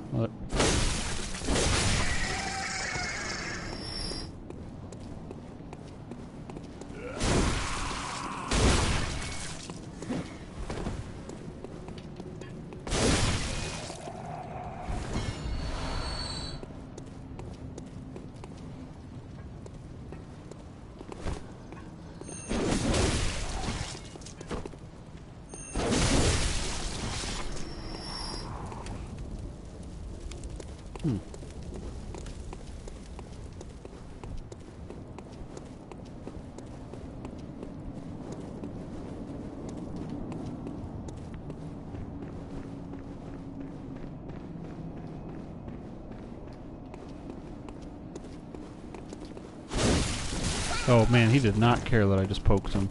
Speaker 1: Oh man, he did not care that I just poked him.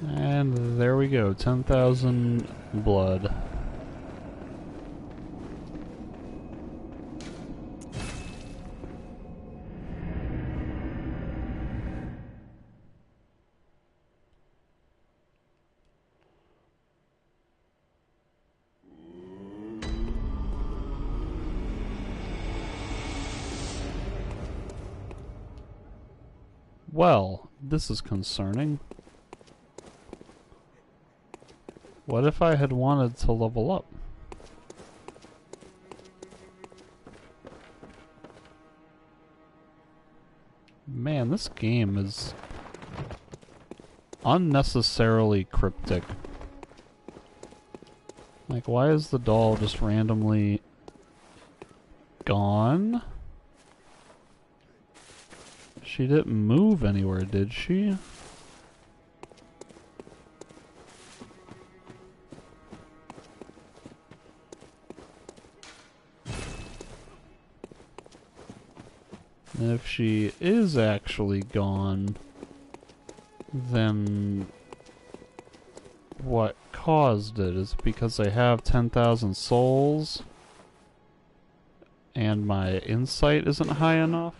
Speaker 1: And there we go, 10,000 blood. Well, this is concerning. What if I had wanted to level up? Man, this game is unnecessarily cryptic. Like, why is the doll just randomly gone? She didn't move anywhere, did she? And if she is actually gone, then what caused it? Is it because I have 10,000 souls and my insight isn't high enough?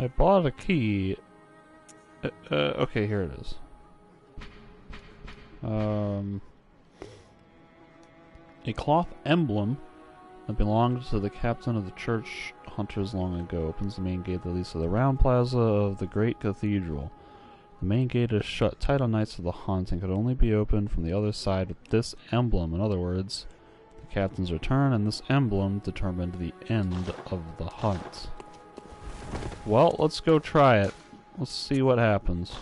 Speaker 1: I bought a key. Okay, here it is. A cloth emblem that belonged to the captain of the church hunters long ago opens the main gate that leads to the round plaza of the great cathedral. The main gate is shut tight on nights of the hunt and could only be opened from the other side with this emblem. In other words, the captain's return and this emblem determined the end of the hunt. Well, let's go try it. Let's see what happens.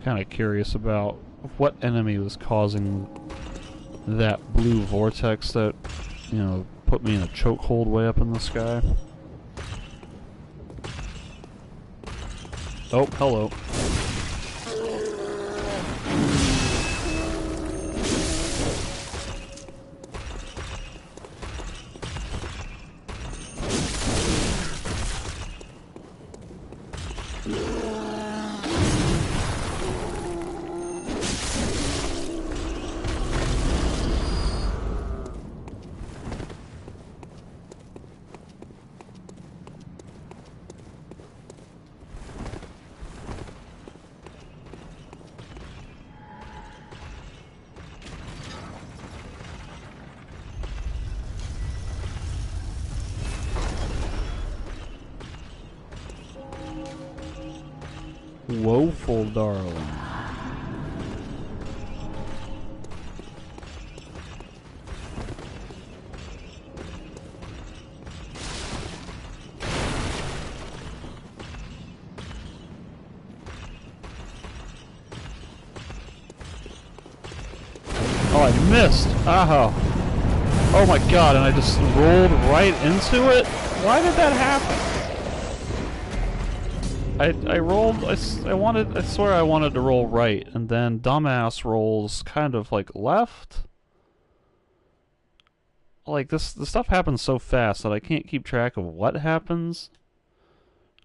Speaker 1: Kind of curious about what enemy was causing that blue vortex that, you know, put me in a chokehold way up in the sky. Oh, hello. Woeful darling. Oh, I missed! Oh. Oh my god, and I just rolled right into it? Why did that happen? I rolled, I swear I wanted to roll right, and then dumbass rolls kind of like left. Like the stuff happens so fast that I can't keep track of what happens.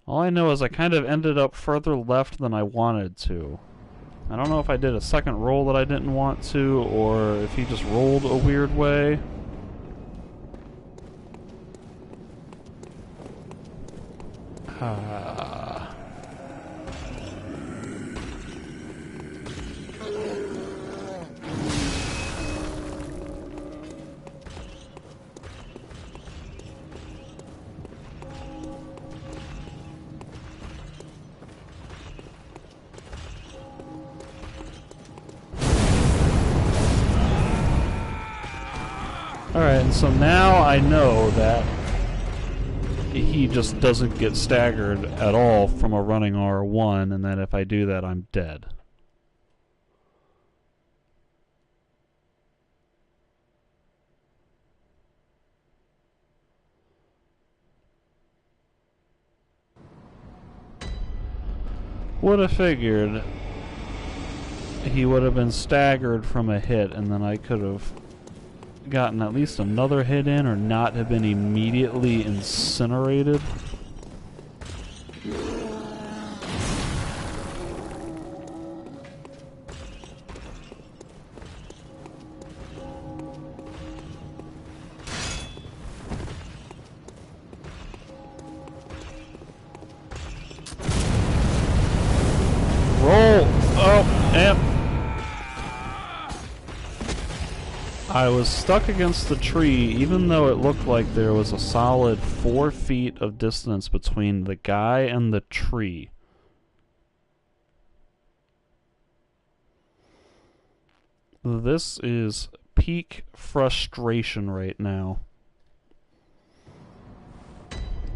Speaker 1: All I know is I kind of ended up further left than I wanted to. I don't know if I did a second roll that I didn't want to, or if he just rolled a weird way. Alright, and so now I know that he just doesn't get staggered at all from a running R1, and that if I do that, I'm dead. Would have figured he would have been staggered from a hit, and then I could have gotten at least another hit in, or not have been immediately incinerated. Roll! Oh, and I was stuck against the tree, even though it looked like there was a solid 4 feet of distance between the guy and the tree. This is peak frustration right now.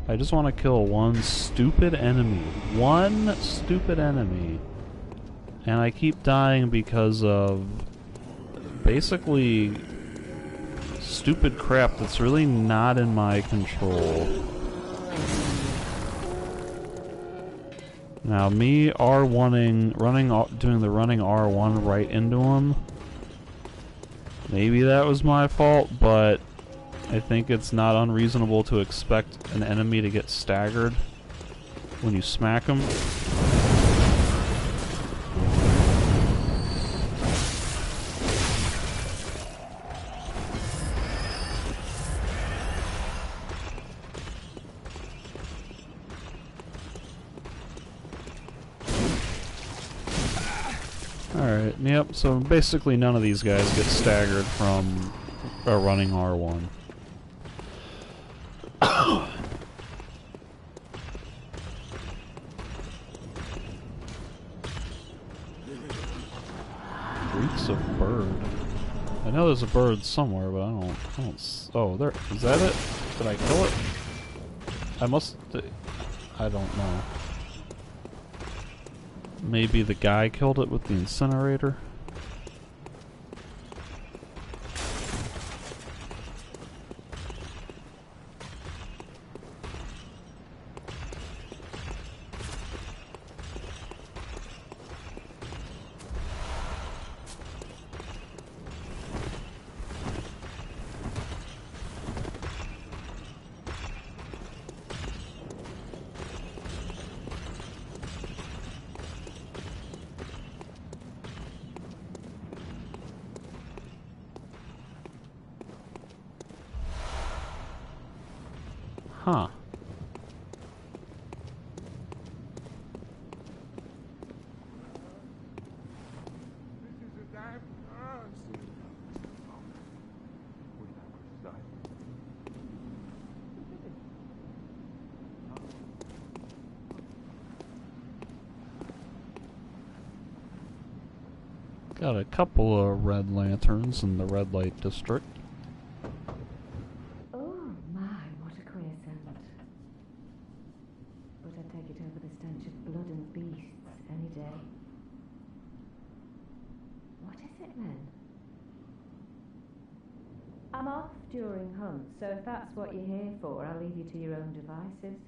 Speaker 1: I just want to kill one stupid enemy. One stupid enemy. And I keep dying because of basically stupid crap that's really not in my control. Now me R1ing, doing the running R1 right into him, maybe that was my fault, but I think it's not unreasonable to expect an enemy to get staggered when you smack him. Alright, yep, so basically none of these guys get staggered from a running R1. Reeks of bird. I know there's a bird somewhere, but I don't. Oh, there. Is that it? Did I kill it? I must. I don't know. Maybe the guy killed it with the incinerator? Huh. Got a couple of red lanterns in the red light district.
Speaker 5: I'm off during hunts, so if that's what you're here for, I'll leave you to your own devices.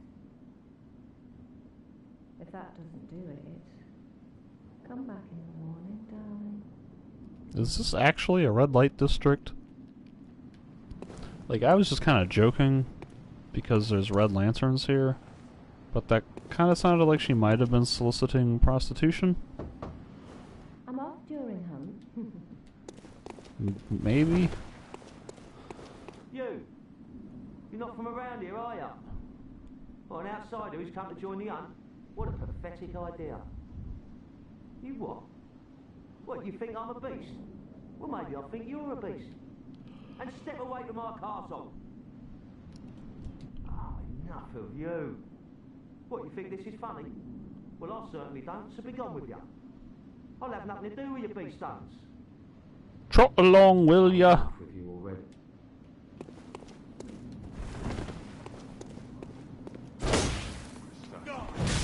Speaker 5: If that doesn't do it, come back in the morning, darling.
Speaker 1: Is this actually a red light district? Like, I was just kind of joking because there's red lanterns here, but that kind of sounded like she might have been soliciting prostitution.
Speaker 5: I'm off during hunt.
Speaker 1: Maybe.
Speaker 6: You're not from around here, are you? Or an outsider who's come to join the hunt? What a pathetic idea. You what? What, you think I'm a beast? Well, maybe I think you're a beast. And step away from our castle. Oh, enough of you. What, you think this is funny? Well, I certainly don't, so be gone with you. I'll have nothing to do with your beast stones.
Speaker 1: Trot along, will ya?
Speaker 6: Enough with you already.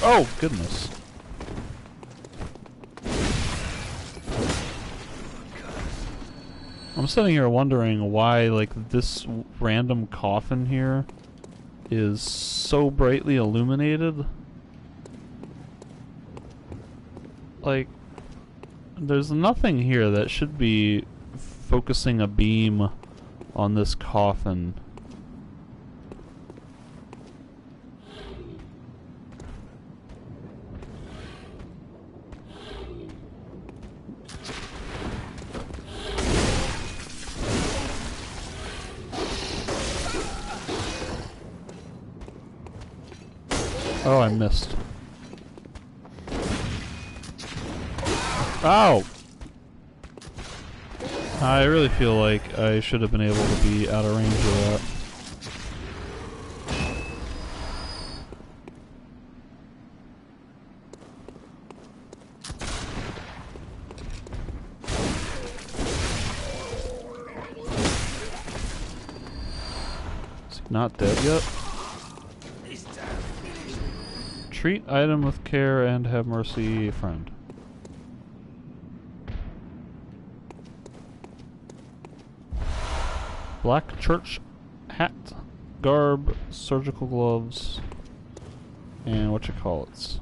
Speaker 1: Oh, goodness. I'm sitting here wondering why, like, this random coffin here is so brightly illuminated. Like, there's nothing here that should be focusing a beam on this coffin. Oh, I missed. Ow! I really feel like I should have been able to be out of range of that. Is he not dead yet? Treat item with care and have mercy, friend. Black church hat, garb, surgical gloves, and whatchamacallits.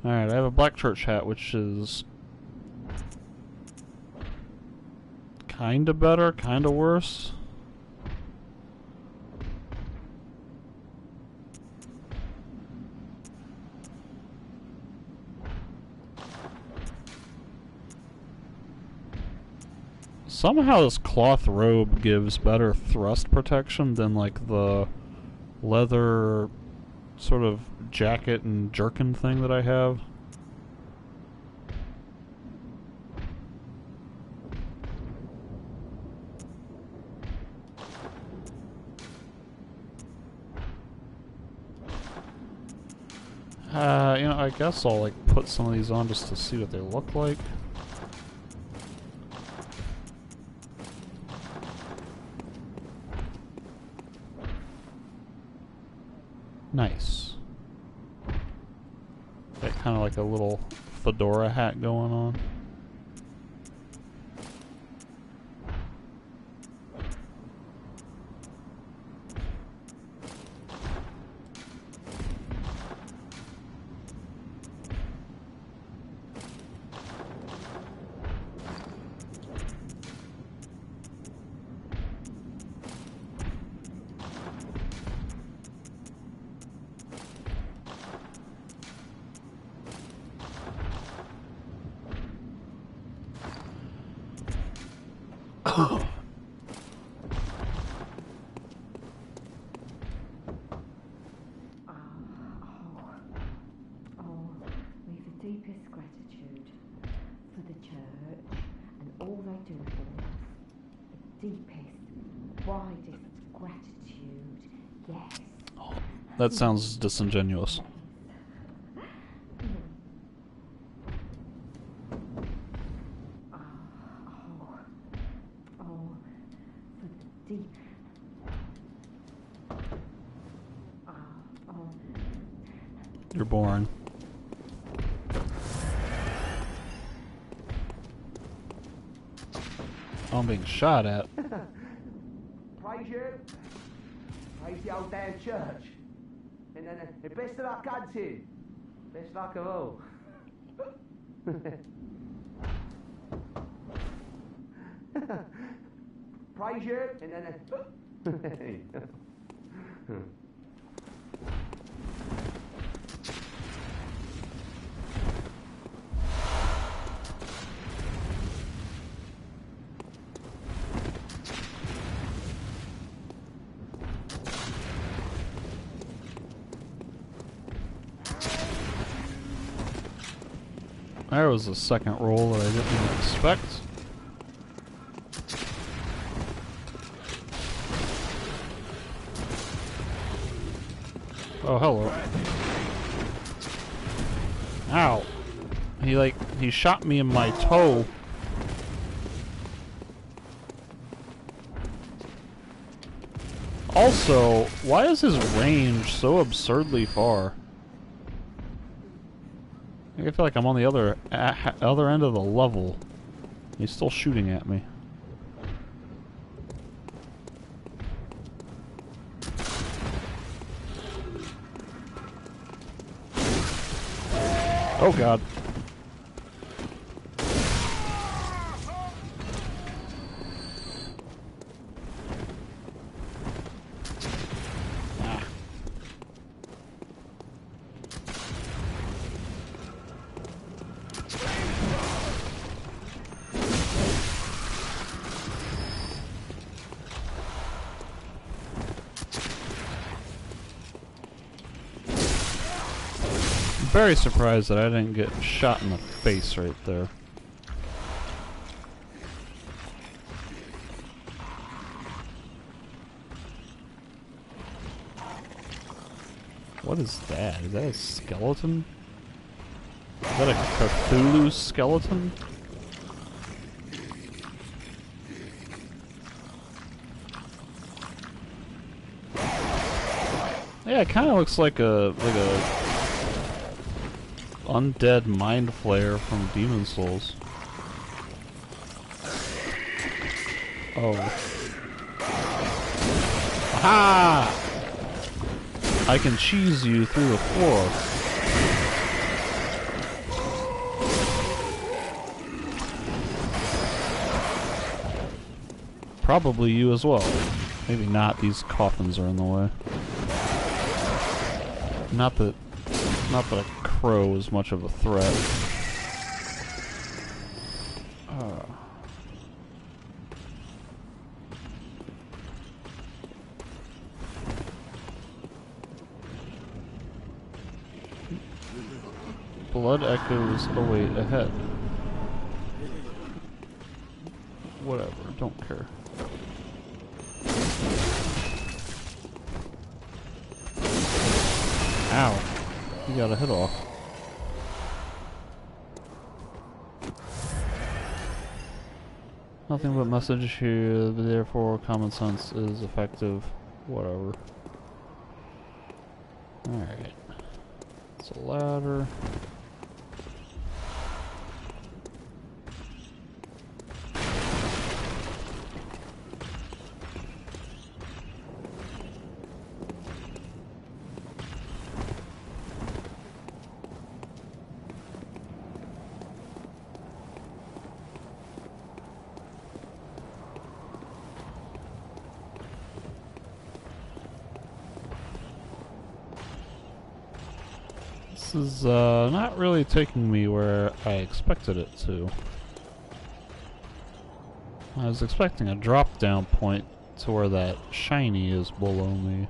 Speaker 1: Alright, I have a black church hat, which is kinda better, kinda worse. Somehow this cloth robe gives better thrust protection than like the leather sort of jacket and jerkin thing that I have. You know, I guess I'll like put some of these on just to see what they look like. Nice. Got kind of like a little fedora hat going on.
Speaker 5: We've the deepest gratitude for the church and all they do for us. The deepest, widest gratitude, yes.
Speaker 1: Oh, that sounds disingenuous.
Speaker 5: For the deep.
Speaker 1: You're boring. I'm being shot at.
Speaker 6: Praise you. Praise the old damn church. And then best of luck hunting. Best luck of all. Praise you. And then
Speaker 1: There was a second roll that I didn't expect. Oh, hello. Ow. He shot me in my toe. Also, why is his range so absurdly far? I feel like I'm on the other end of the level. He's still shooting at me. Oh god. Very surprised that I didn't get shot in the face right there. What is that? Is that a skeleton? Is that a Cthulhu skeleton? Yeah, it kind of looks like a undead mind flayer from Demon Souls. Oh. Aha! I can cheese you through the floor. Probably you as well. Maybe not, these coffins are in the way. Not that a crow is much of a threat. Blood echoes await ahead. Whatever, don't care. Ow. You got a hit off. Nothing but message here, therefore common sense is effective. Whatever. Alright. It's a ladder. This is not really taking me where I expected it to. I was expecting a drop down point to where that shiny is below me.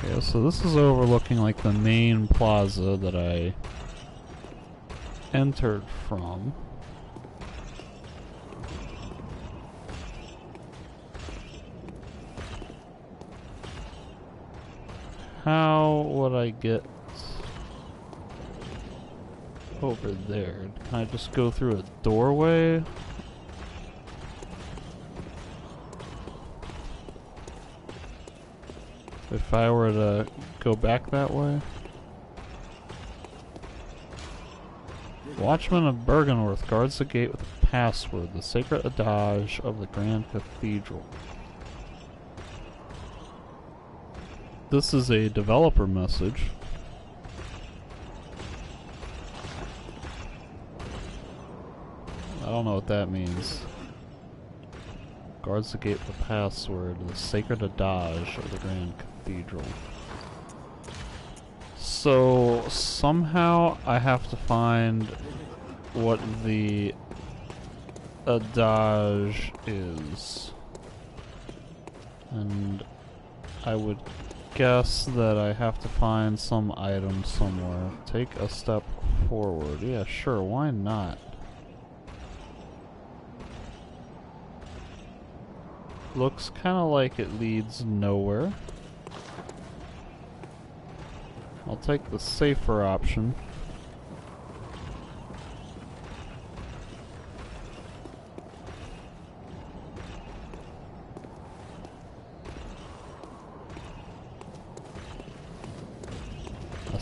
Speaker 1: Okay, so this is overlooking like the main plaza that I entered from. How would I get over there? Can I just go through a doorway? If I were to go back that way? Watchman of Bergenworth guards the gate with a password, the sacred adage of the Grand Cathedral. This is a developer message. I don't know what that means. Guards the gate with a password, the sacred adage of the Grand Cathedral. So somehow I have to find what the adage is. And I would guess that I have to find some item somewhere. Take a step forward. Yeah, sure, why not? Looks kind of like it leads nowhere. I'll take the safer option.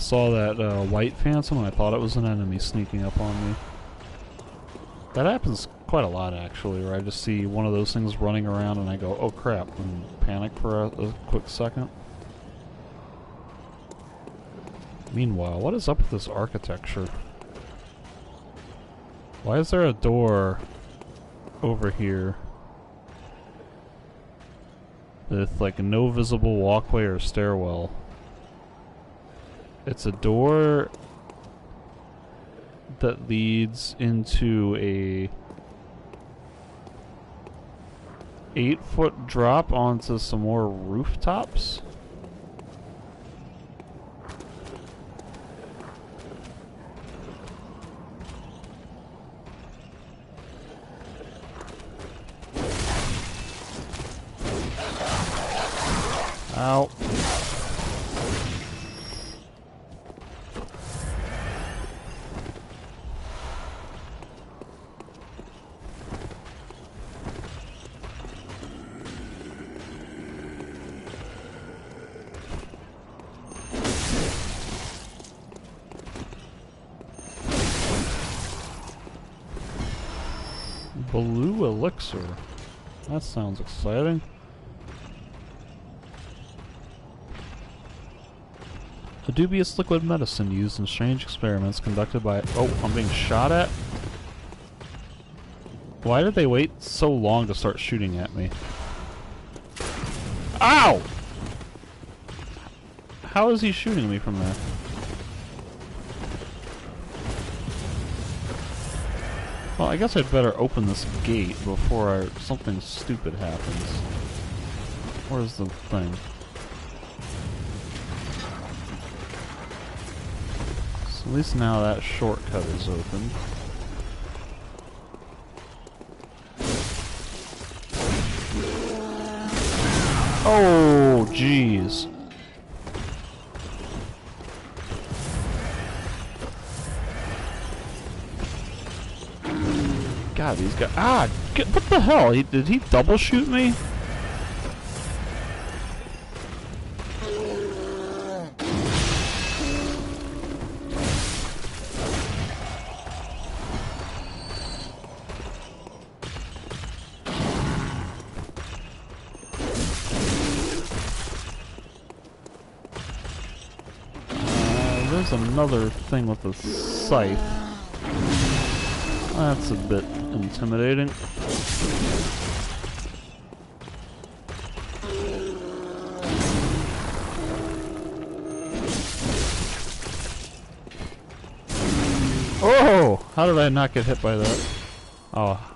Speaker 1: saw that white phantom and I thought it was an enemy sneaking up on me. That happens quite a lot, actually, where I just see one of those things running around and I go, oh crap, and panic for a quick second. Meanwhile, what is up with this architecture? Why is there a door over here with, like, no visible walkway or stairwell? It's a door that leads into a 8-foot drop onto some more rooftops. Ow. Blue elixir. That sounds exciting. A dubious liquid medicine used in strange experiments conducted by... Oh, I'm being shot at? Why did they wait so long to start shooting at me? Ow! How is he shooting me from there? Well, I guess I'd better open this gate before something stupid happens. Where's the thing? So at least now that shortcut is open. Oh, jeez. God, these guys... Ah! What the hell? Did he double shoot me? There's another thing with the scythe. That's a bit intimidating. Oh! How did I not get hit by that? Oh.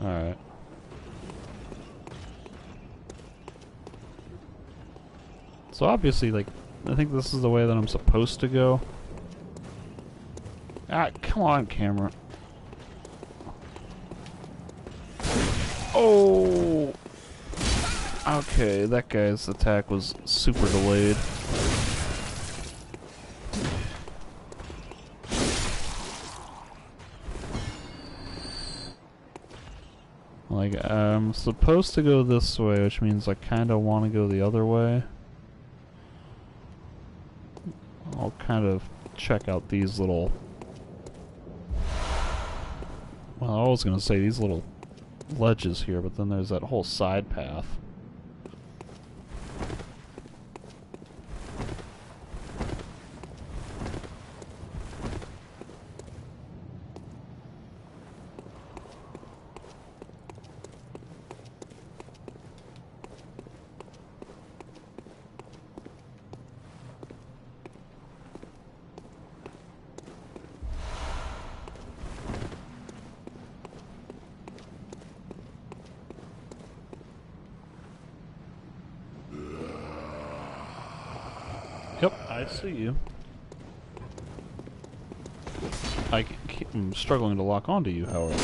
Speaker 1: Alright. So obviously, like, I think this is the way that I'm supposed to go. Ah, come on, camera. Oh! Okay, that guy's attack was super delayed. Like, I'm supposed to go this way, which means I kind of want to go the other way. I'll kind of check out these little... Well, I was going to say these little ledges here, but then there's that whole side path. Yep, I see you. I'm struggling to lock onto you, however.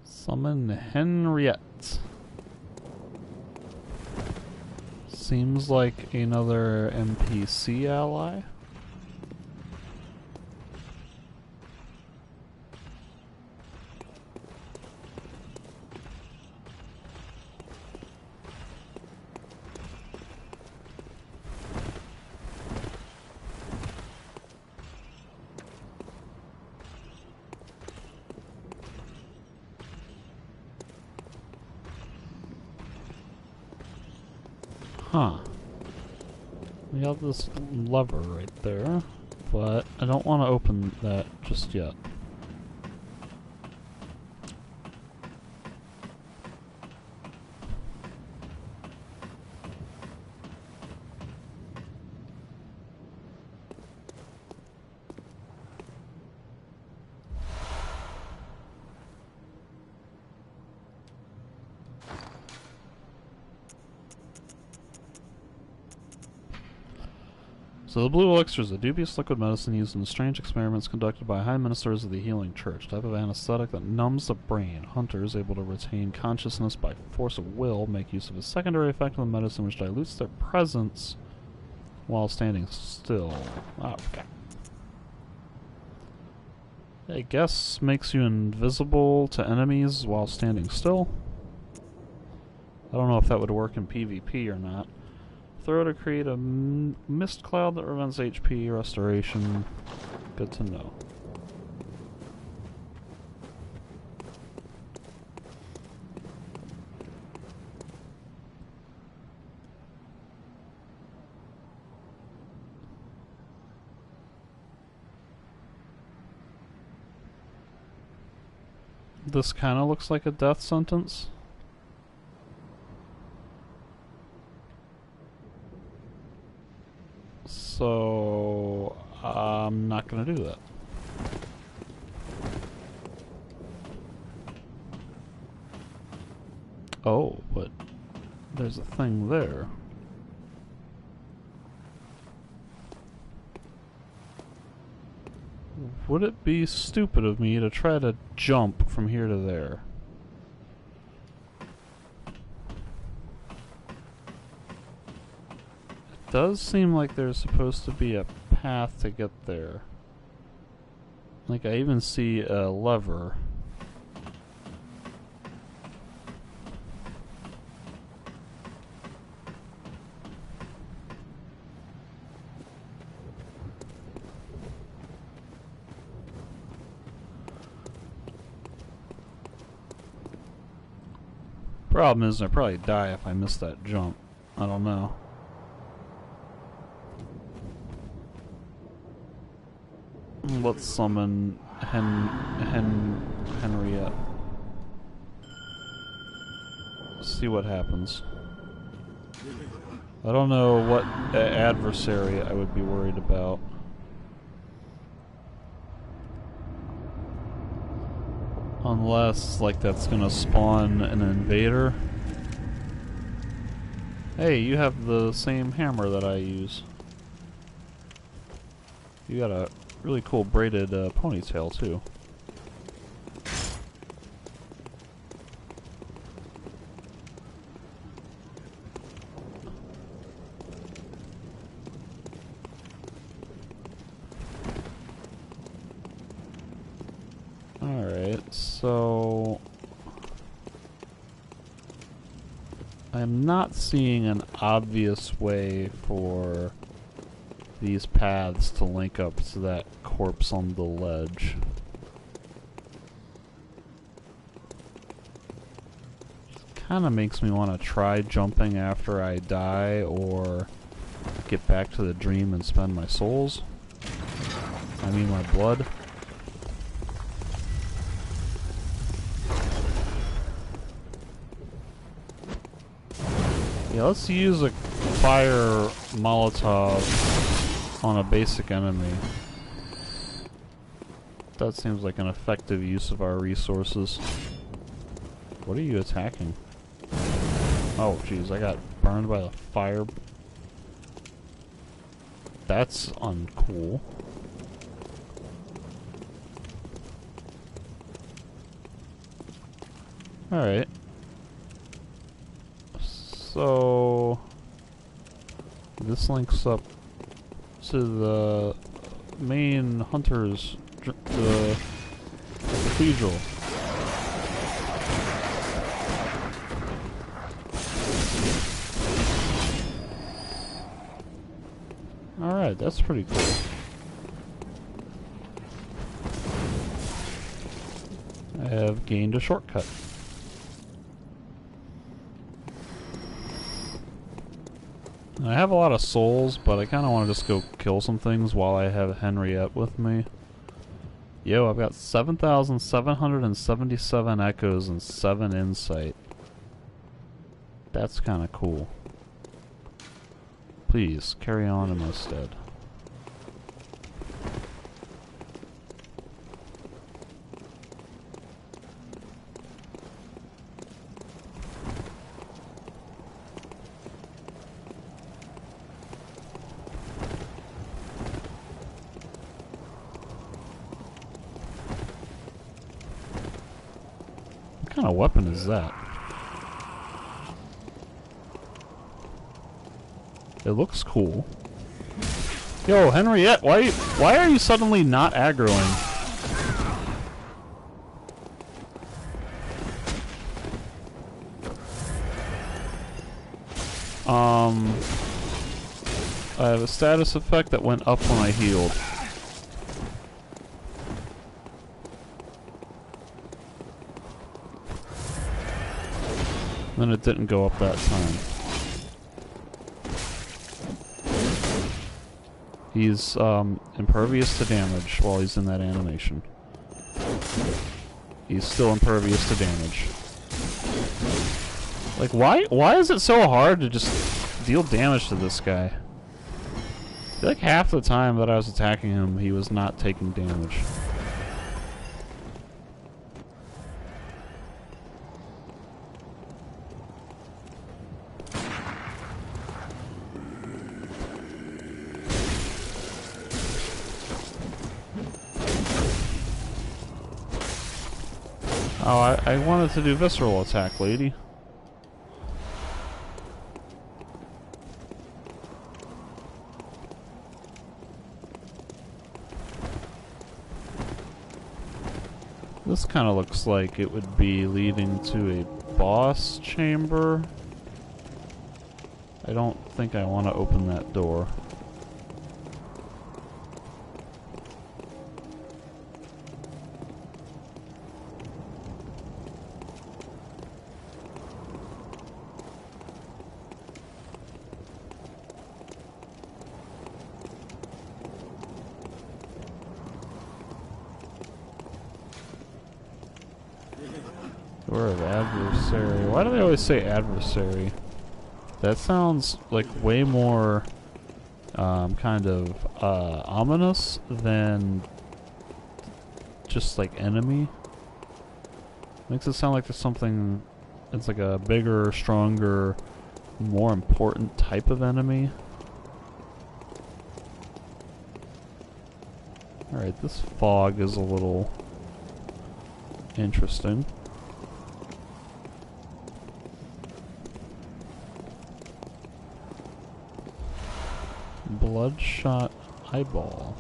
Speaker 1: Summon Henriette. Seems like another NPC ally. Huh. We got this lever right there, but I don't want to open that just yet. So the blue elixir is a dubious liquid medicine used in strange experiments conducted by high ministers of the healing church, type of anesthetic that numbs the brain. Hunters able to retain consciousness by force of will make use of a secondary effect of the medicine which dilutes their presence while standing still. Okay. I guess makes you invisible to enemies while standing still. I don't know if that would work in PvP or not. Throw to create a mist cloud that prevents HP restoration. Good to know. This kind of looks like a death sentence. So I'm not going to do that. Oh, but there's a thing there. Would it be stupid of me to try to jump from here to there? It does seem like there's supposed to be a path to get there. Like, I even see a lever. Problem is, I'd probably die if I miss that jump. I don't know. Let's summon Henriette. See what happens. I don't know what adversary I would be worried about. Unless, like, that's gonna spawn an invader. Hey, you have the same hammer that I use. You got a really cool braided ponytail, too. Alright, so I'm not seeing an obvious way for these paths to link up to that corpse on the ledge. Kinda makes me want to try jumping after I die or get back to the dream and spend my souls. I mean my blood. Yeah, let's use a fire Molotov on a basic enemy. That seems like an effective use of our resources. What are you attacking? Oh, jeez, I got burned by the fire. That's uncool. Alright. So This links up to the main hunter's the cathedral. Alright, that's pretty cool. I have gained a shortcut. I have a lot of souls, but I kind of want to just go kill some things while I have Henriette with me. Yo, I've got 7,777 echoes and 7 insight. That's kind of cool. Please, carry on in my stead. What kind of weapon is that? It looks cool. Yo, Henriette, why are you suddenly not aggroing? I have a status effect that went up when I healed. Then it didn't go up that time. He's impervious to damage while he's in that animation. He's still impervious to damage. Like, why is it so hard to just deal damage to this guy? I feel like half the time that I was attacking him, he was not taking damage. Oh, I wanted to do visceral attack, lady. This kind of looks like it would be leading to a boss chamber. I don't think I want to open that door. Door of adversary. Why do they always say adversary? That sounds like way more kind of ominous than just like enemy. Makes it sound like there's something, it's like a bigger, stronger, more important type of enemy. Alright, this fog is a little interesting. Bloodshot eyeball.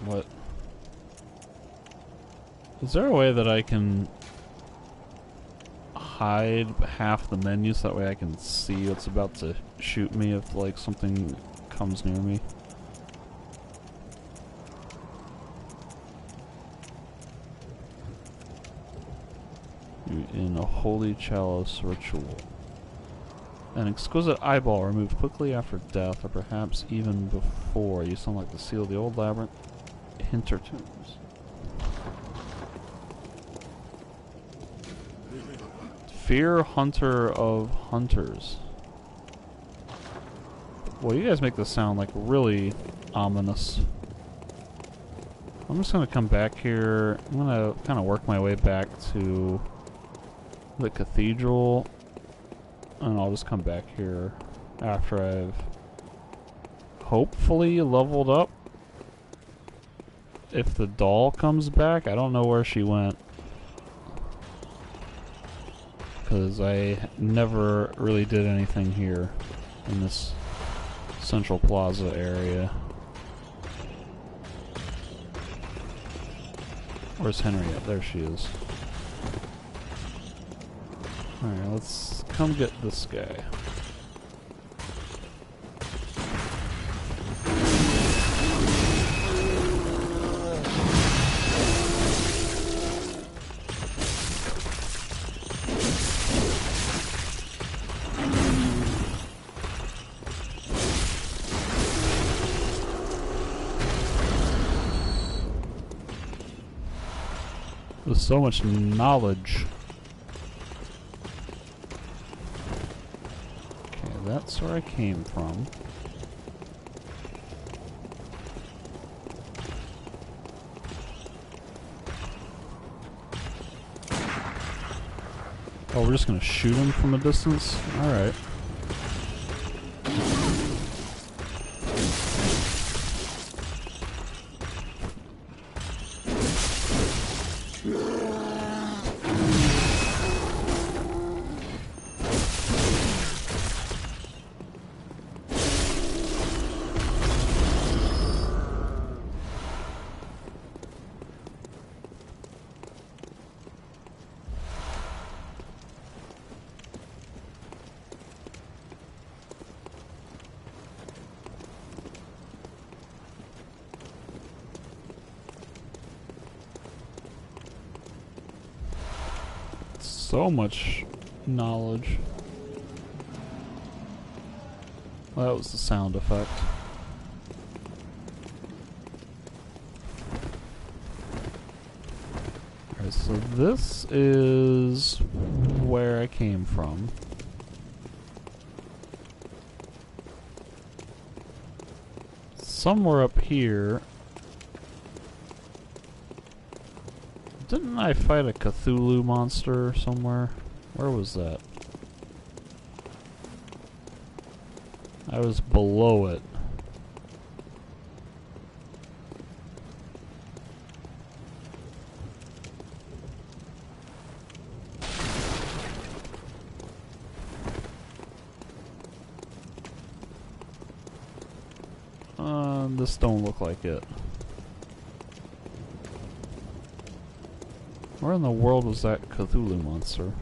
Speaker 1: What? Is there a way that I can hide half the menu so that way I can see what's about to shoot me if, like, something comes near me? In a holy chalice ritual. An exquisite eyeball removed quickly after death, or perhaps even before. You sound like the seal of the old labyrinth. Hinter tombs. Fear hunter of hunters. Well, you guys make this sound like really ominous. I'm just gonna come back here. I'm gonna kind of work my way back to the cathedral, and I'll just come back here after I've hopefully leveled up. if the doll comes back, I don't know where she went. Because I never really did anything here in this Central Plaza area. Where's Henriette? There she is. Alright, let's come get this guy. There's so much knowledge. Okay, that's where I came from. Oh, we're just gonna shoot him from a distance? Alright. So much knowledge. Well, that was the sound effect. Alright, so this is where I came from. Somewhere up here. Didn't I fight a Cthulhu monster somewhere? Where was that? I was below it. This don't look like it. Where in the world was that Cthulhu monster?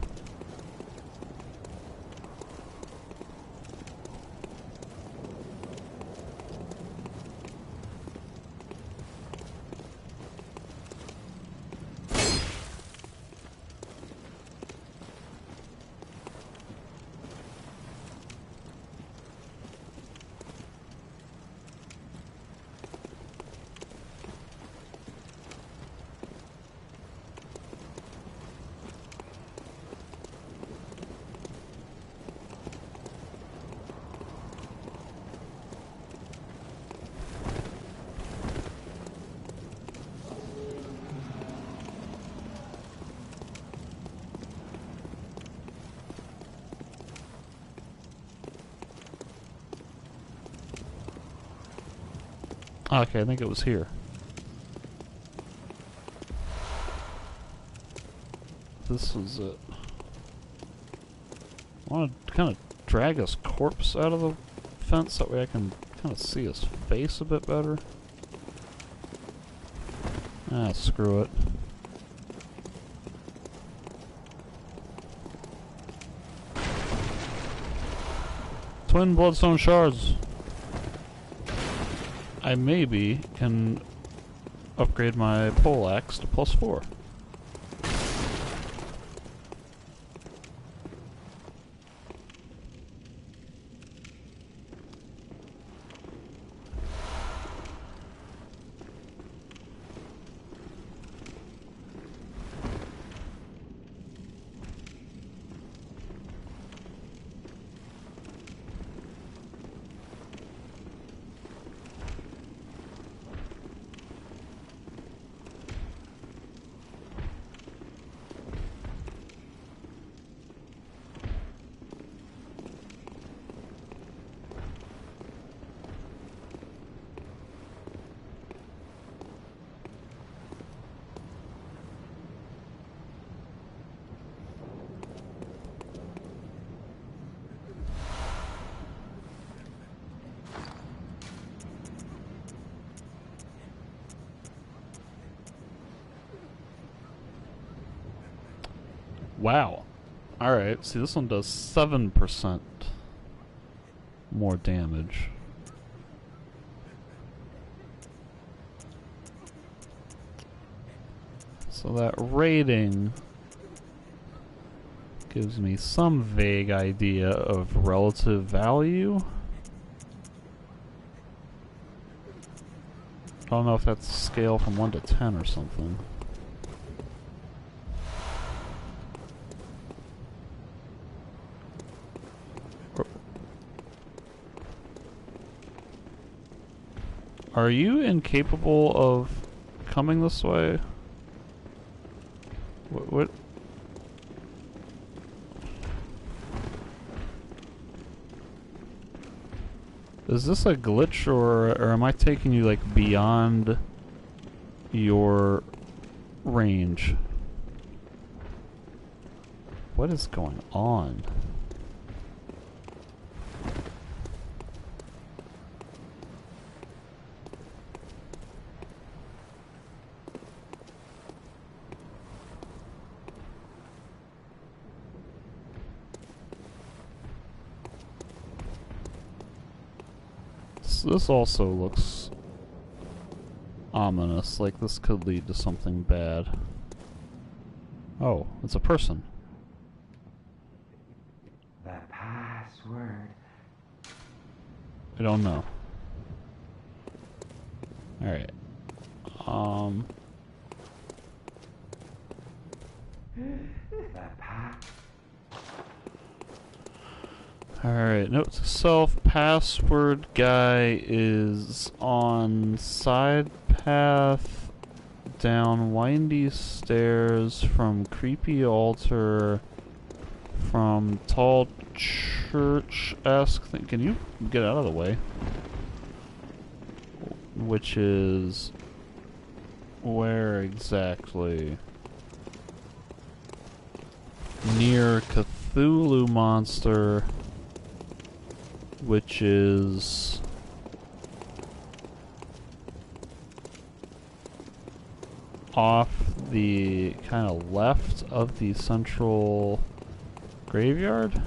Speaker 1: Okay, I think it was here. This is it. I want to kind of drag his corpse out of the fence, that way I can kind of see his face a bit better. Ah, screw it. Twin bloodstone shards. I maybe can upgrade my pole axe to +4. wow. Alright, see this one does 7% more damage. So that rating gives me some vague idea of relative value. I don't know if that's a scale from 1 to 10 or something. Are you incapable of coming this way? What? Is this a glitch, or am I taking you, like, beyond your range? What is going on? This also looks ominous, like this could lead to something bad. Oh, it's a person.
Speaker 6: The password.
Speaker 1: I don't know. Alright.
Speaker 6: The pass.
Speaker 1: Alright, note to self, password guy is on side path down windy stairs from creepy altar from tall church-esque thing. Can you get out of the way? Which is where exactly? Near Cthulhu monster, which is off the kind of left of the central graveyard?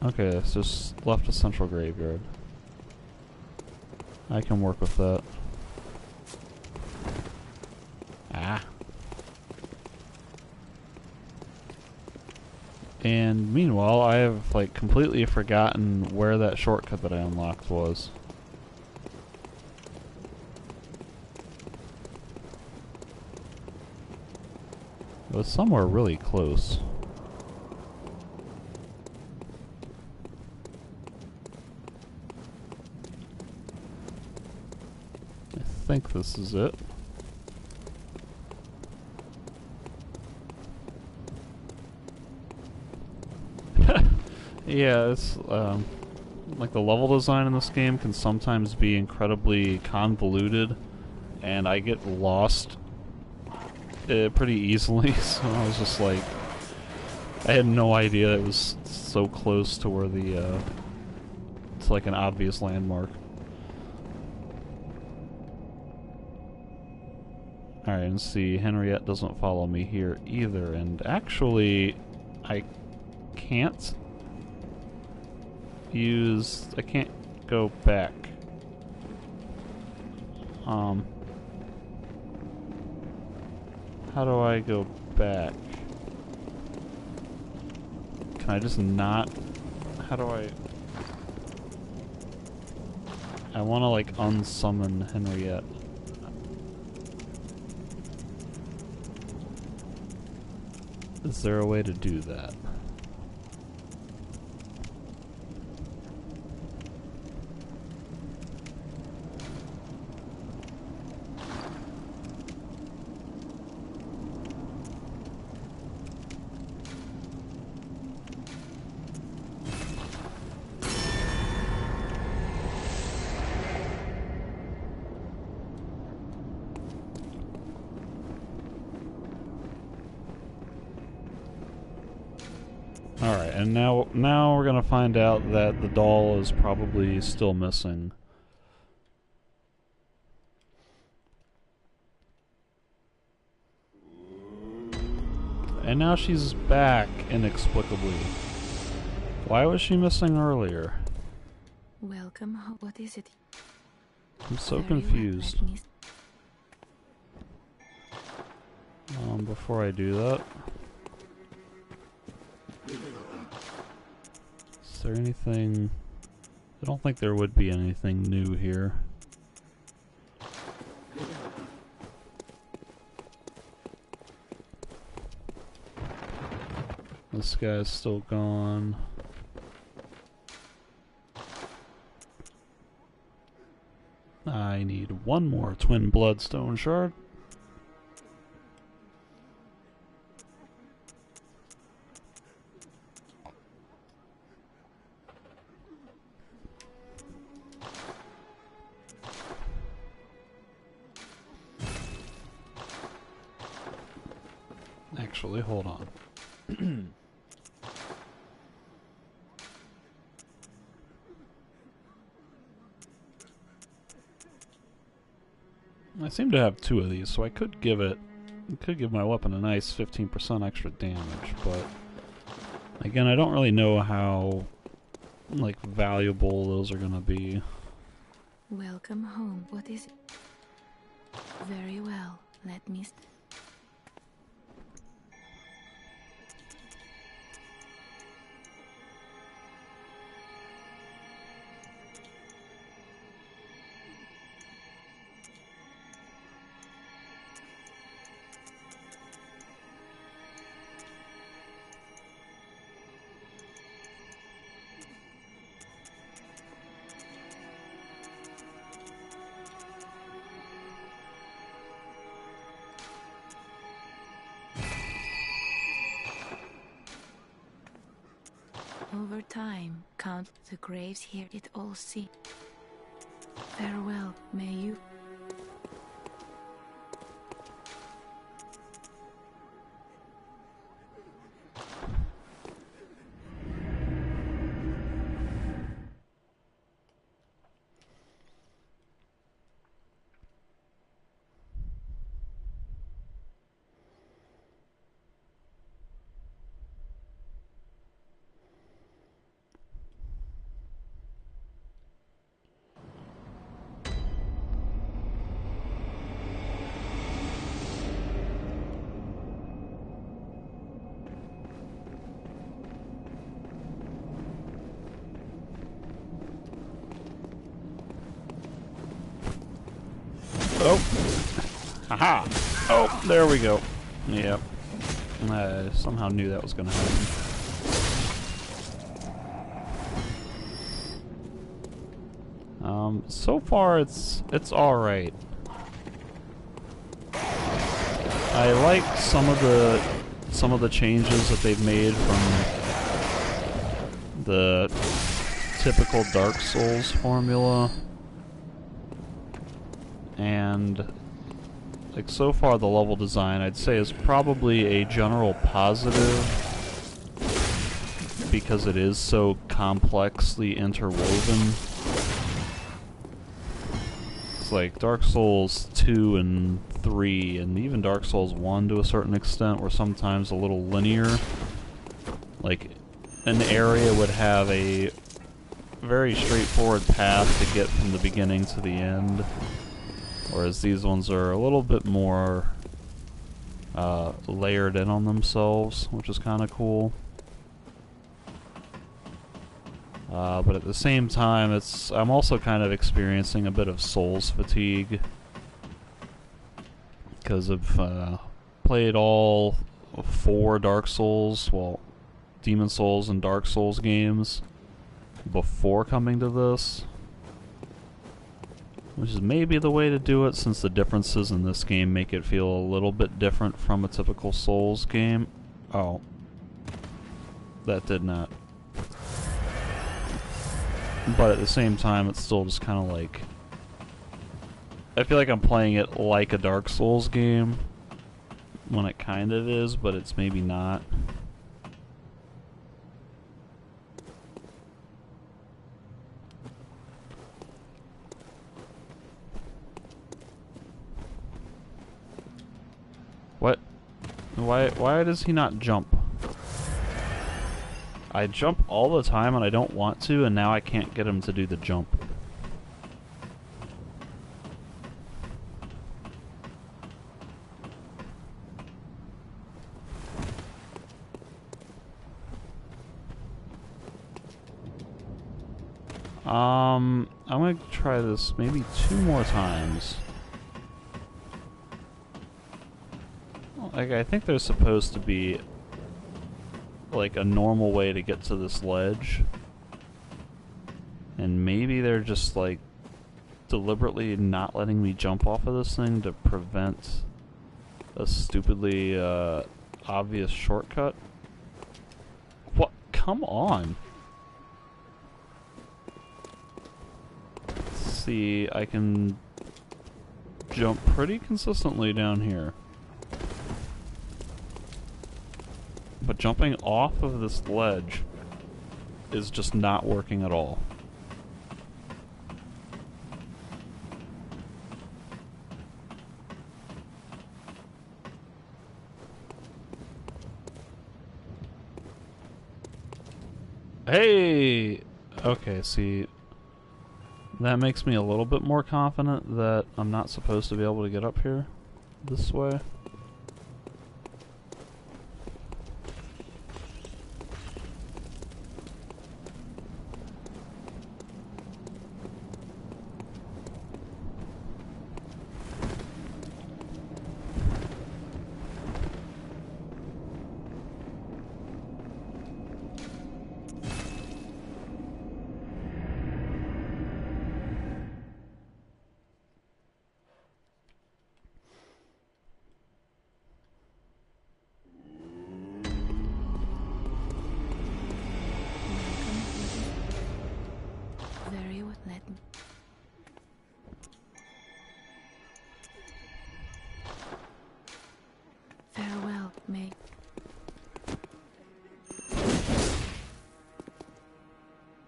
Speaker 1: Okay, it's just left of central graveyard. I can work with that. Ah. And meanwhile, I have like completely forgotten where that shortcut that I unlocked was. It was somewhere really close. I think this is it. Yeah, it's like the level design in this game can sometimes be incredibly convoluted, and I get lost pretty easily. So I was just like, I had no idea it was so close to where the it's like an obvious landmark. Alright, and see, Henriette doesn't follow me here either, and actually, I can't go back. How do I go back? Can I just not? How do I want to like unsummon Henriette. Is there a way to do that? Alright, and now we're gonna find out that the doll is probably still missing. And now she's back inexplicably. Why was she missing earlier?
Speaker 2: Welcome home. What is it?
Speaker 1: I'm so
Speaker 2: Very
Speaker 1: confused.
Speaker 2: well, let me
Speaker 1: Before I do that, is there anything? I don't think there would be anything new here. This guy's still gone. I need one more twin bloodstone shard. Actually, hold on. I seem to have two of these, so I could give my weapon a nice 15% extra damage, but again, I don't really know how like valuable those are gonna be.
Speaker 2: welcome home. What is it? Very well. Let me. Over time, count the graves here. It all see. Farewell. May you.
Speaker 1: Oh! Haha! Oh, there we go. Yep. I somehow knew that was gonna happen. So far it's alright. I like some of the changes that they've made from the typical Dark Souls formula. And like so far the level design I'd say is probably a general positive because it is so complexly interwoven. It's like Dark Souls 2 and 3 and even Dark Souls 1 to a certain extent were sometimes a little linear. Like an area would have a very straightforward path to get from the beginning to the end. Whereas these ones are a little bit more layered in on themselves, which is kind of cool. But at the same time, I'm also kind of experiencing a bit of Souls fatigue. Because I've played all 4 Dark Souls, well, Demon Souls and Dark Souls games before coming to this. Which is maybe the way to do it, since the differences in this game make it feel a little bit different from a typical Souls game. Oh. That did not. But at the same time, it's still just kind of like... I feel like I'm playing it like a Dark Souls game, when it kind of is, but it's maybe not. What? Why does he not jump? I jump all the time and I don't want to, and now I can't get him to do the jump. I'm gonna try this maybe 2 more times. Like, I think there's supposed to be like a normal way to get to this ledge, and maybe they're just like deliberately not letting me jump off of this thing to prevent a stupidly obvious shortcut. What? Come on. Let's see, I can jump pretty consistently down here. But jumping off of this ledge is just not working at all. Hey! Okay, see, that makes me a little bit more confident that I'm not supposed to be able to get up here this way.
Speaker 2: Very well. Let me. Farewell, May.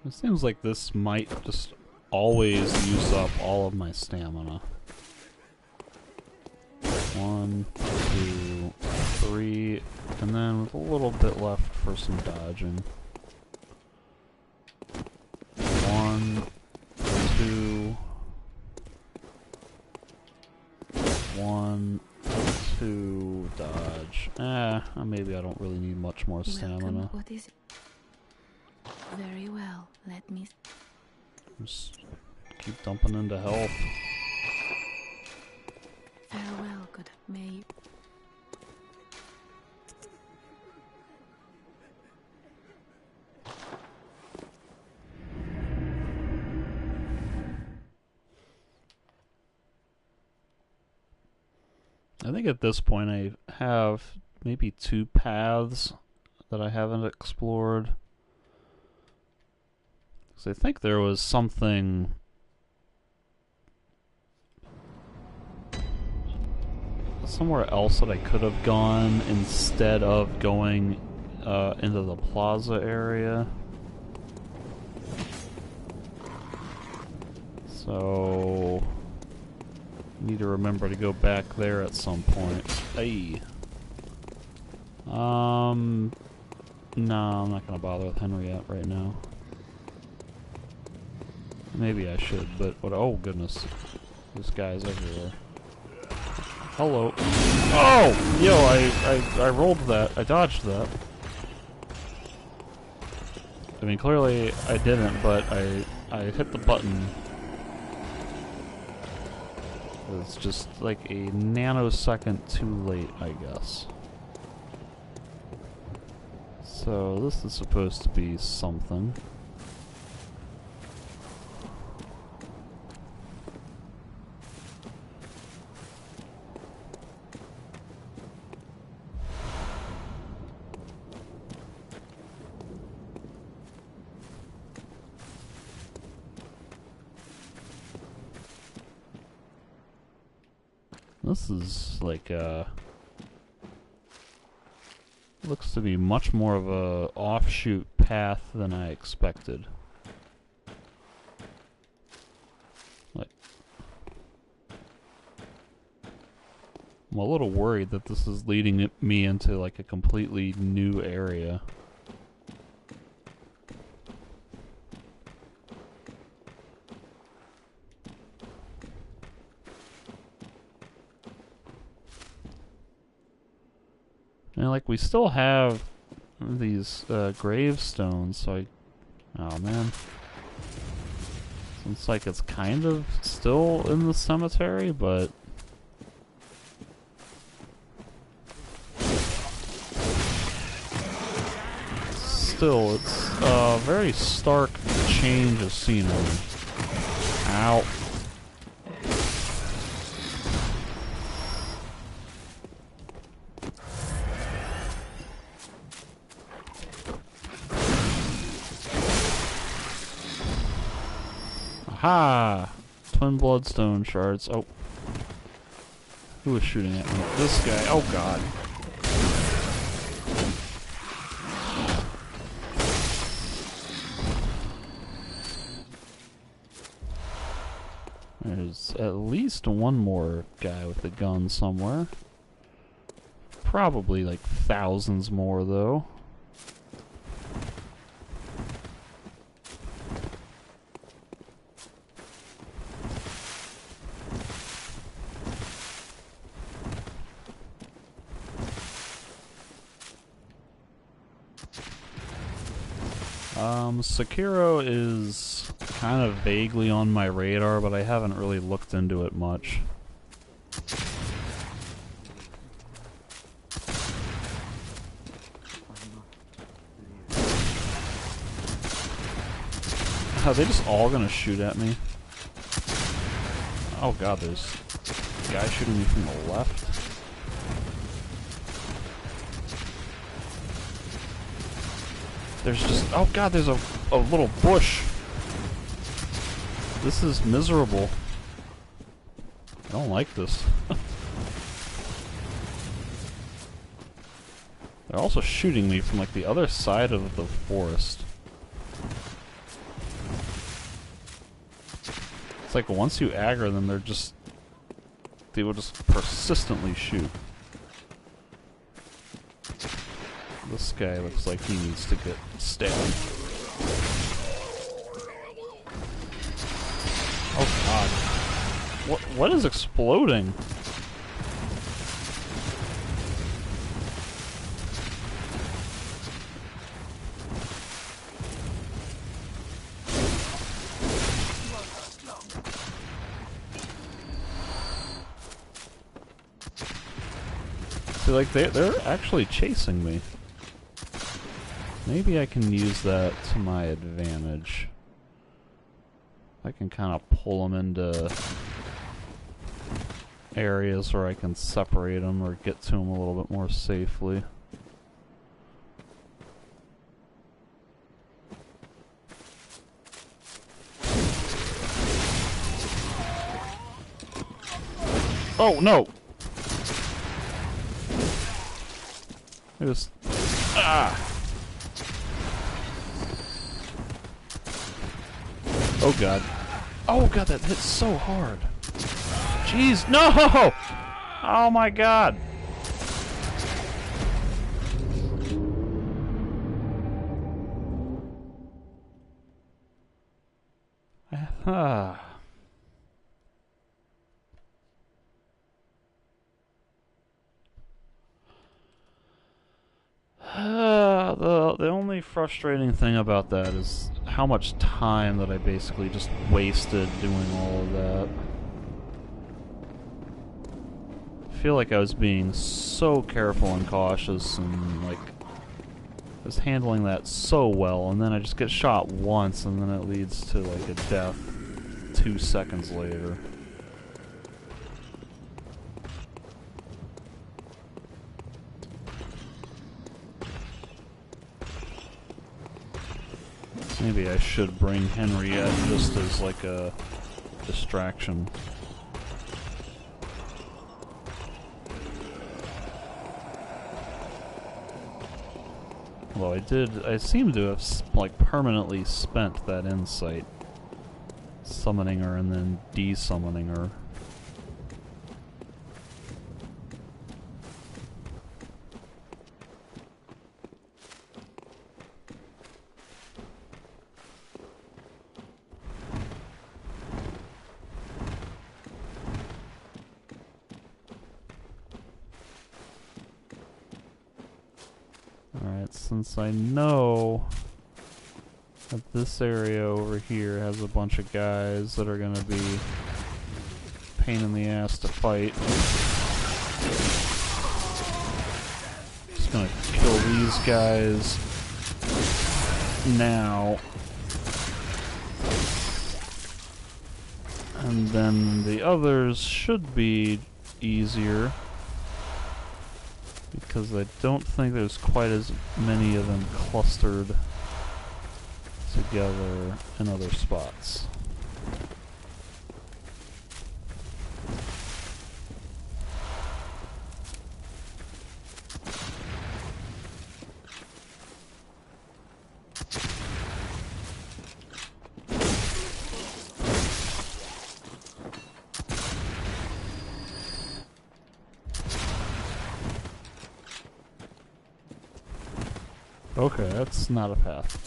Speaker 1: It seems like this might just always use up all of my stamina. 1, 2, 3, and then with a little bit left for some dodging. 1, 2, 1, 2, dodge. Maybe I don't really need much more stamina.
Speaker 2: Welcome. What is it? Very well. Let me.
Speaker 1: Just keep dumping into health.
Speaker 2: Farewell, good May.
Speaker 1: I think at this point I have maybe 2 paths that I haven't explored. Because I think there was something somewhere else that I could have gone instead of going into the plaza area. So need to remember to go back there at some point. Hey. No, I'm not gonna bother with Henriette right now. Maybe I should, but what? Oh goodness, this guy's everywhere. Hello. Oh, yo, I rolled that. I dodged that. I mean, clearly I didn't, but I hit the button. It's just like a nanosecond too late, I guess. So this is supposed to be something. This is like looks to be much more of a offshoot path than I expected. I'm a little worried that this is leading me into like a completely new area. And like we still have these gravestones, so oh man. It's like it's kind of still in the cemetery, but still, it's a very stark change of scenery. Ow. Aha! Twin bloodstone shards. Oh. Who is shooting at me? This guy. Oh god. There's at least one more guy with a gun somewhere. Probably like thousands more though. Sekiro is kind of vaguely on my radar, but I haven't really looked into it much. Are they just all gonna shoot at me? Oh god, there's a guy shooting me from the left. There's just, oh god, there's a little bush. This is miserable. I don't like this. They're also shooting me from like the other side of the forest. It's like once you aggro them, they will just persistently shoot. This guy looks like he needs to get stabbed. Oh god. What is exploding? See, like they're actually chasing me. Maybe I can use that to my advantage. I can kind of pull them into areas where I can separate them or get to them a little bit more safely. Oh no! It was... Ah! Oh god. Oh god, that hit so hard. Jeez, no! Oh my god. The only frustrating thing about that is how much time that I basically just wasted doing all of that. I feel like I was being so careful and cautious and like I was handling that so well, and then I just get shot once and then it leads to like a death 2 seconds later. Maybe I should bring Henriette just as like a distraction. Although I seem to have like permanently spent that insight summoning her and then de-summoning her. that since I know that this area over here has a bunch of guys that are gonna be pain in the ass to fight. Just gonna kill these guys now. And then the others should be easier, because I don't think there's quite as many of them clustered together in other spots. Okay, that's not a path.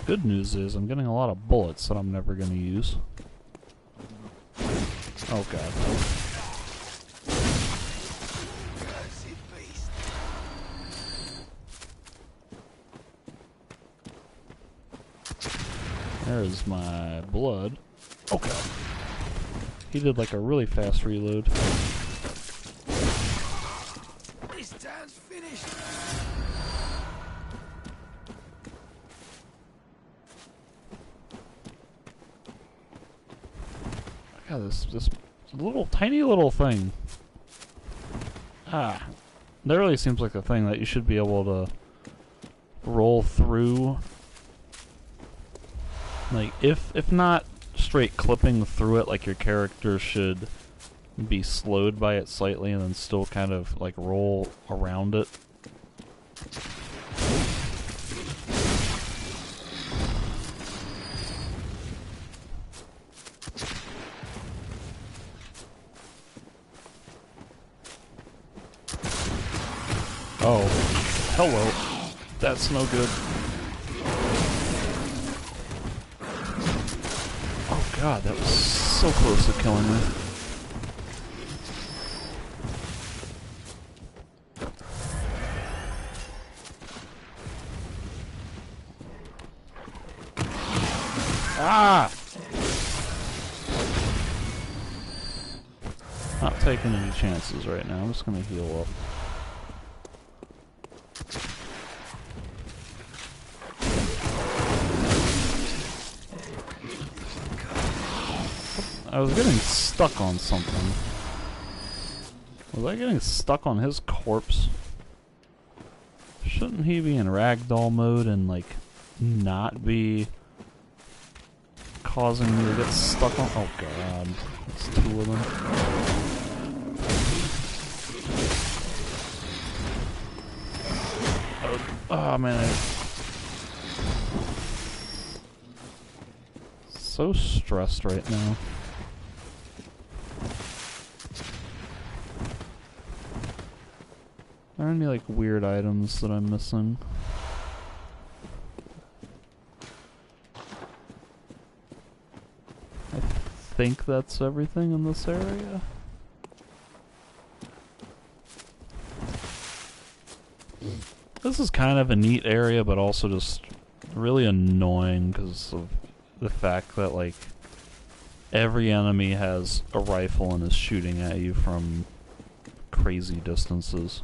Speaker 1: Good news is I'm getting a lot of bullets that I'm never gonna use. Oh god. There's my blood. Okay. He did like a really fast reload.
Speaker 3: This town's finished.
Speaker 1: God, this little tiny little thing. Ah, that really seems like a thing that you should be able to roll through. Like if not straight clipping through it, like your character should be slowed by it slightly and then still kind of like roll around it. Oh, hello. That's no good. Oh god, that was so close to killing me. Ah! Not taking any chances right now. I'm just gonna heal up. I was getting stuck on something. Was I getting stuck on his corpse? Shouldn't he be in ragdoll mode and, like, not be causing me to get stuck on? Oh god, it's two of them. Oh man, so stressed right now. Are there any like weird items that I'm missing? I think that's everything in this area. This is kind of a neat area, but also just really annoying because of the fact that like every enemy has a rifle and is shooting at you from crazy distances.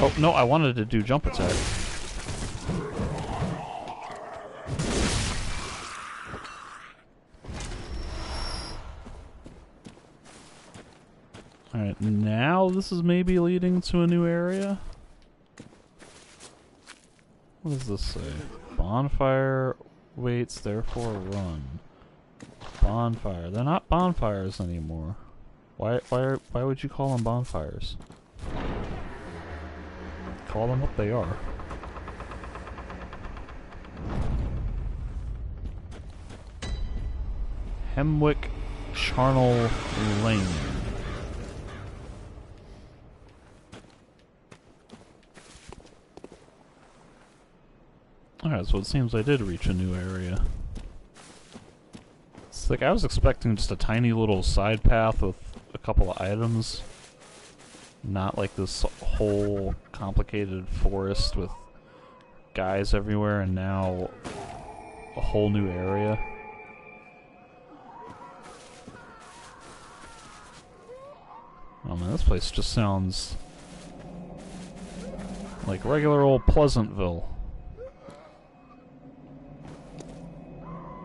Speaker 1: Oh, no, I wanted to do jump attack. Alright, now this is maybe leading to a new area? What does this say? Bonfire waits, therefore run. Bonfire. They're not bonfires anymore. Why would you call them bonfires? Call them what they are. Hemwick Charnel Lane. Alright, so it seems I did reach a new area. It's like I was expecting just a tiny little side path with a couple of items. Not like this whole complicated forest with guys everywhere, and now a whole new area. Oh man, this place just sounds like regular old Pleasantville.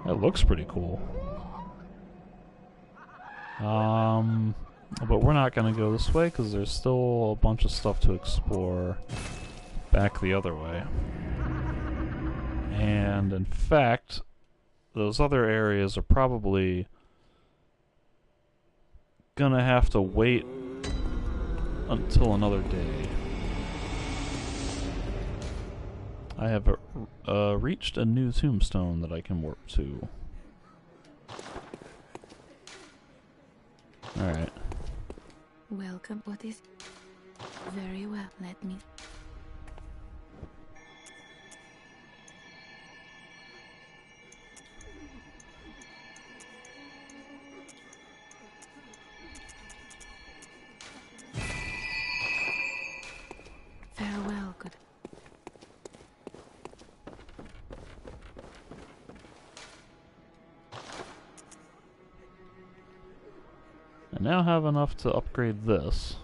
Speaker 1: That looks pretty cool. But we're not gonna go this way because there's still a bunch of stuff to explore back the other way. And in fact, those other areas are probably gonna have to wait until another day. I have reached a new tombstone that I can warp to. Alright.
Speaker 2: Welcome. What is... Very well, let me... Farewell, good...
Speaker 1: I now have enough to upgrade this.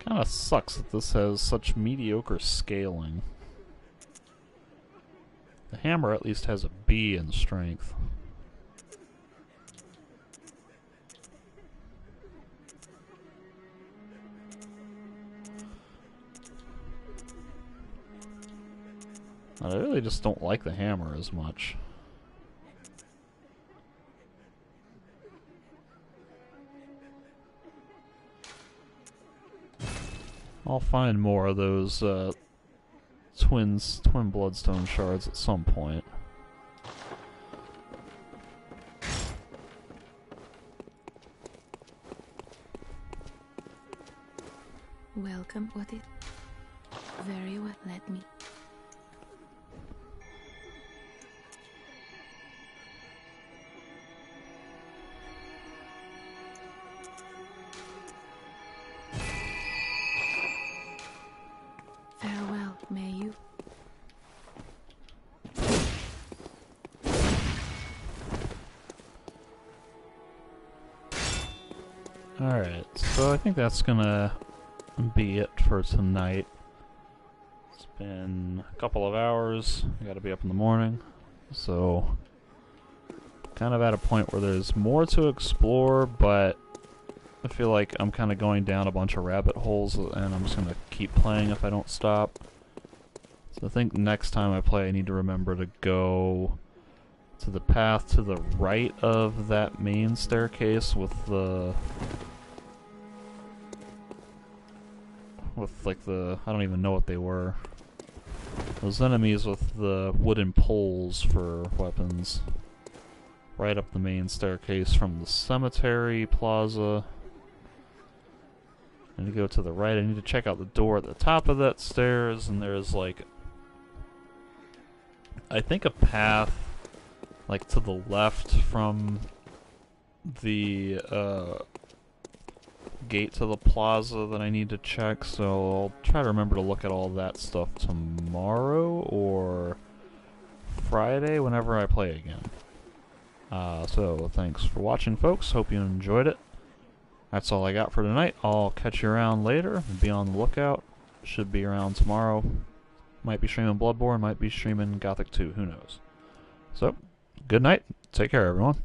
Speaker 1: Kinda sucks that this has such mediocre scaling. The hammer at least has a B in strength. I really just don't like the hammer as much. I'll find more of those twin bloodstone shards at some point.
Speaker 2: Welcome. What is... Very well, let me... Farewell, may you...
Speaker 1: Alright, so I think that's gonna be it for tonight. It's been a couple of hours. I gotta be up in the morning. So, kind of at a point where there's more to explore, but I feel like I'm kind of going down a bunch of rabbit holes, and I'm just gonna keep playing if I don't stop. So I think next time I play, I need to remember to go to the path to the right of that main staircase with the... like the... I don't even know what they were. Those enemies with the wooden poles for weapons. Right up the main staircase from the cemetery plaza. I need to go to the right. I need to check out the door at the top of that stairs, and there's like... I think a path like to the left from the gate to the plaza that I need to check, so I'll try to remember to look at all that stuff tomorrow or Friday whenever I play again. So thanks for watching, folks. Hope you enjoyed it. That's all I got for tonight. I'll catch you around later. Be on the lookout. Should be around tomorrow. Might be streaming Bloodborne, might be streaming Gothic 2, who knows. So, good night. Take care, everyone.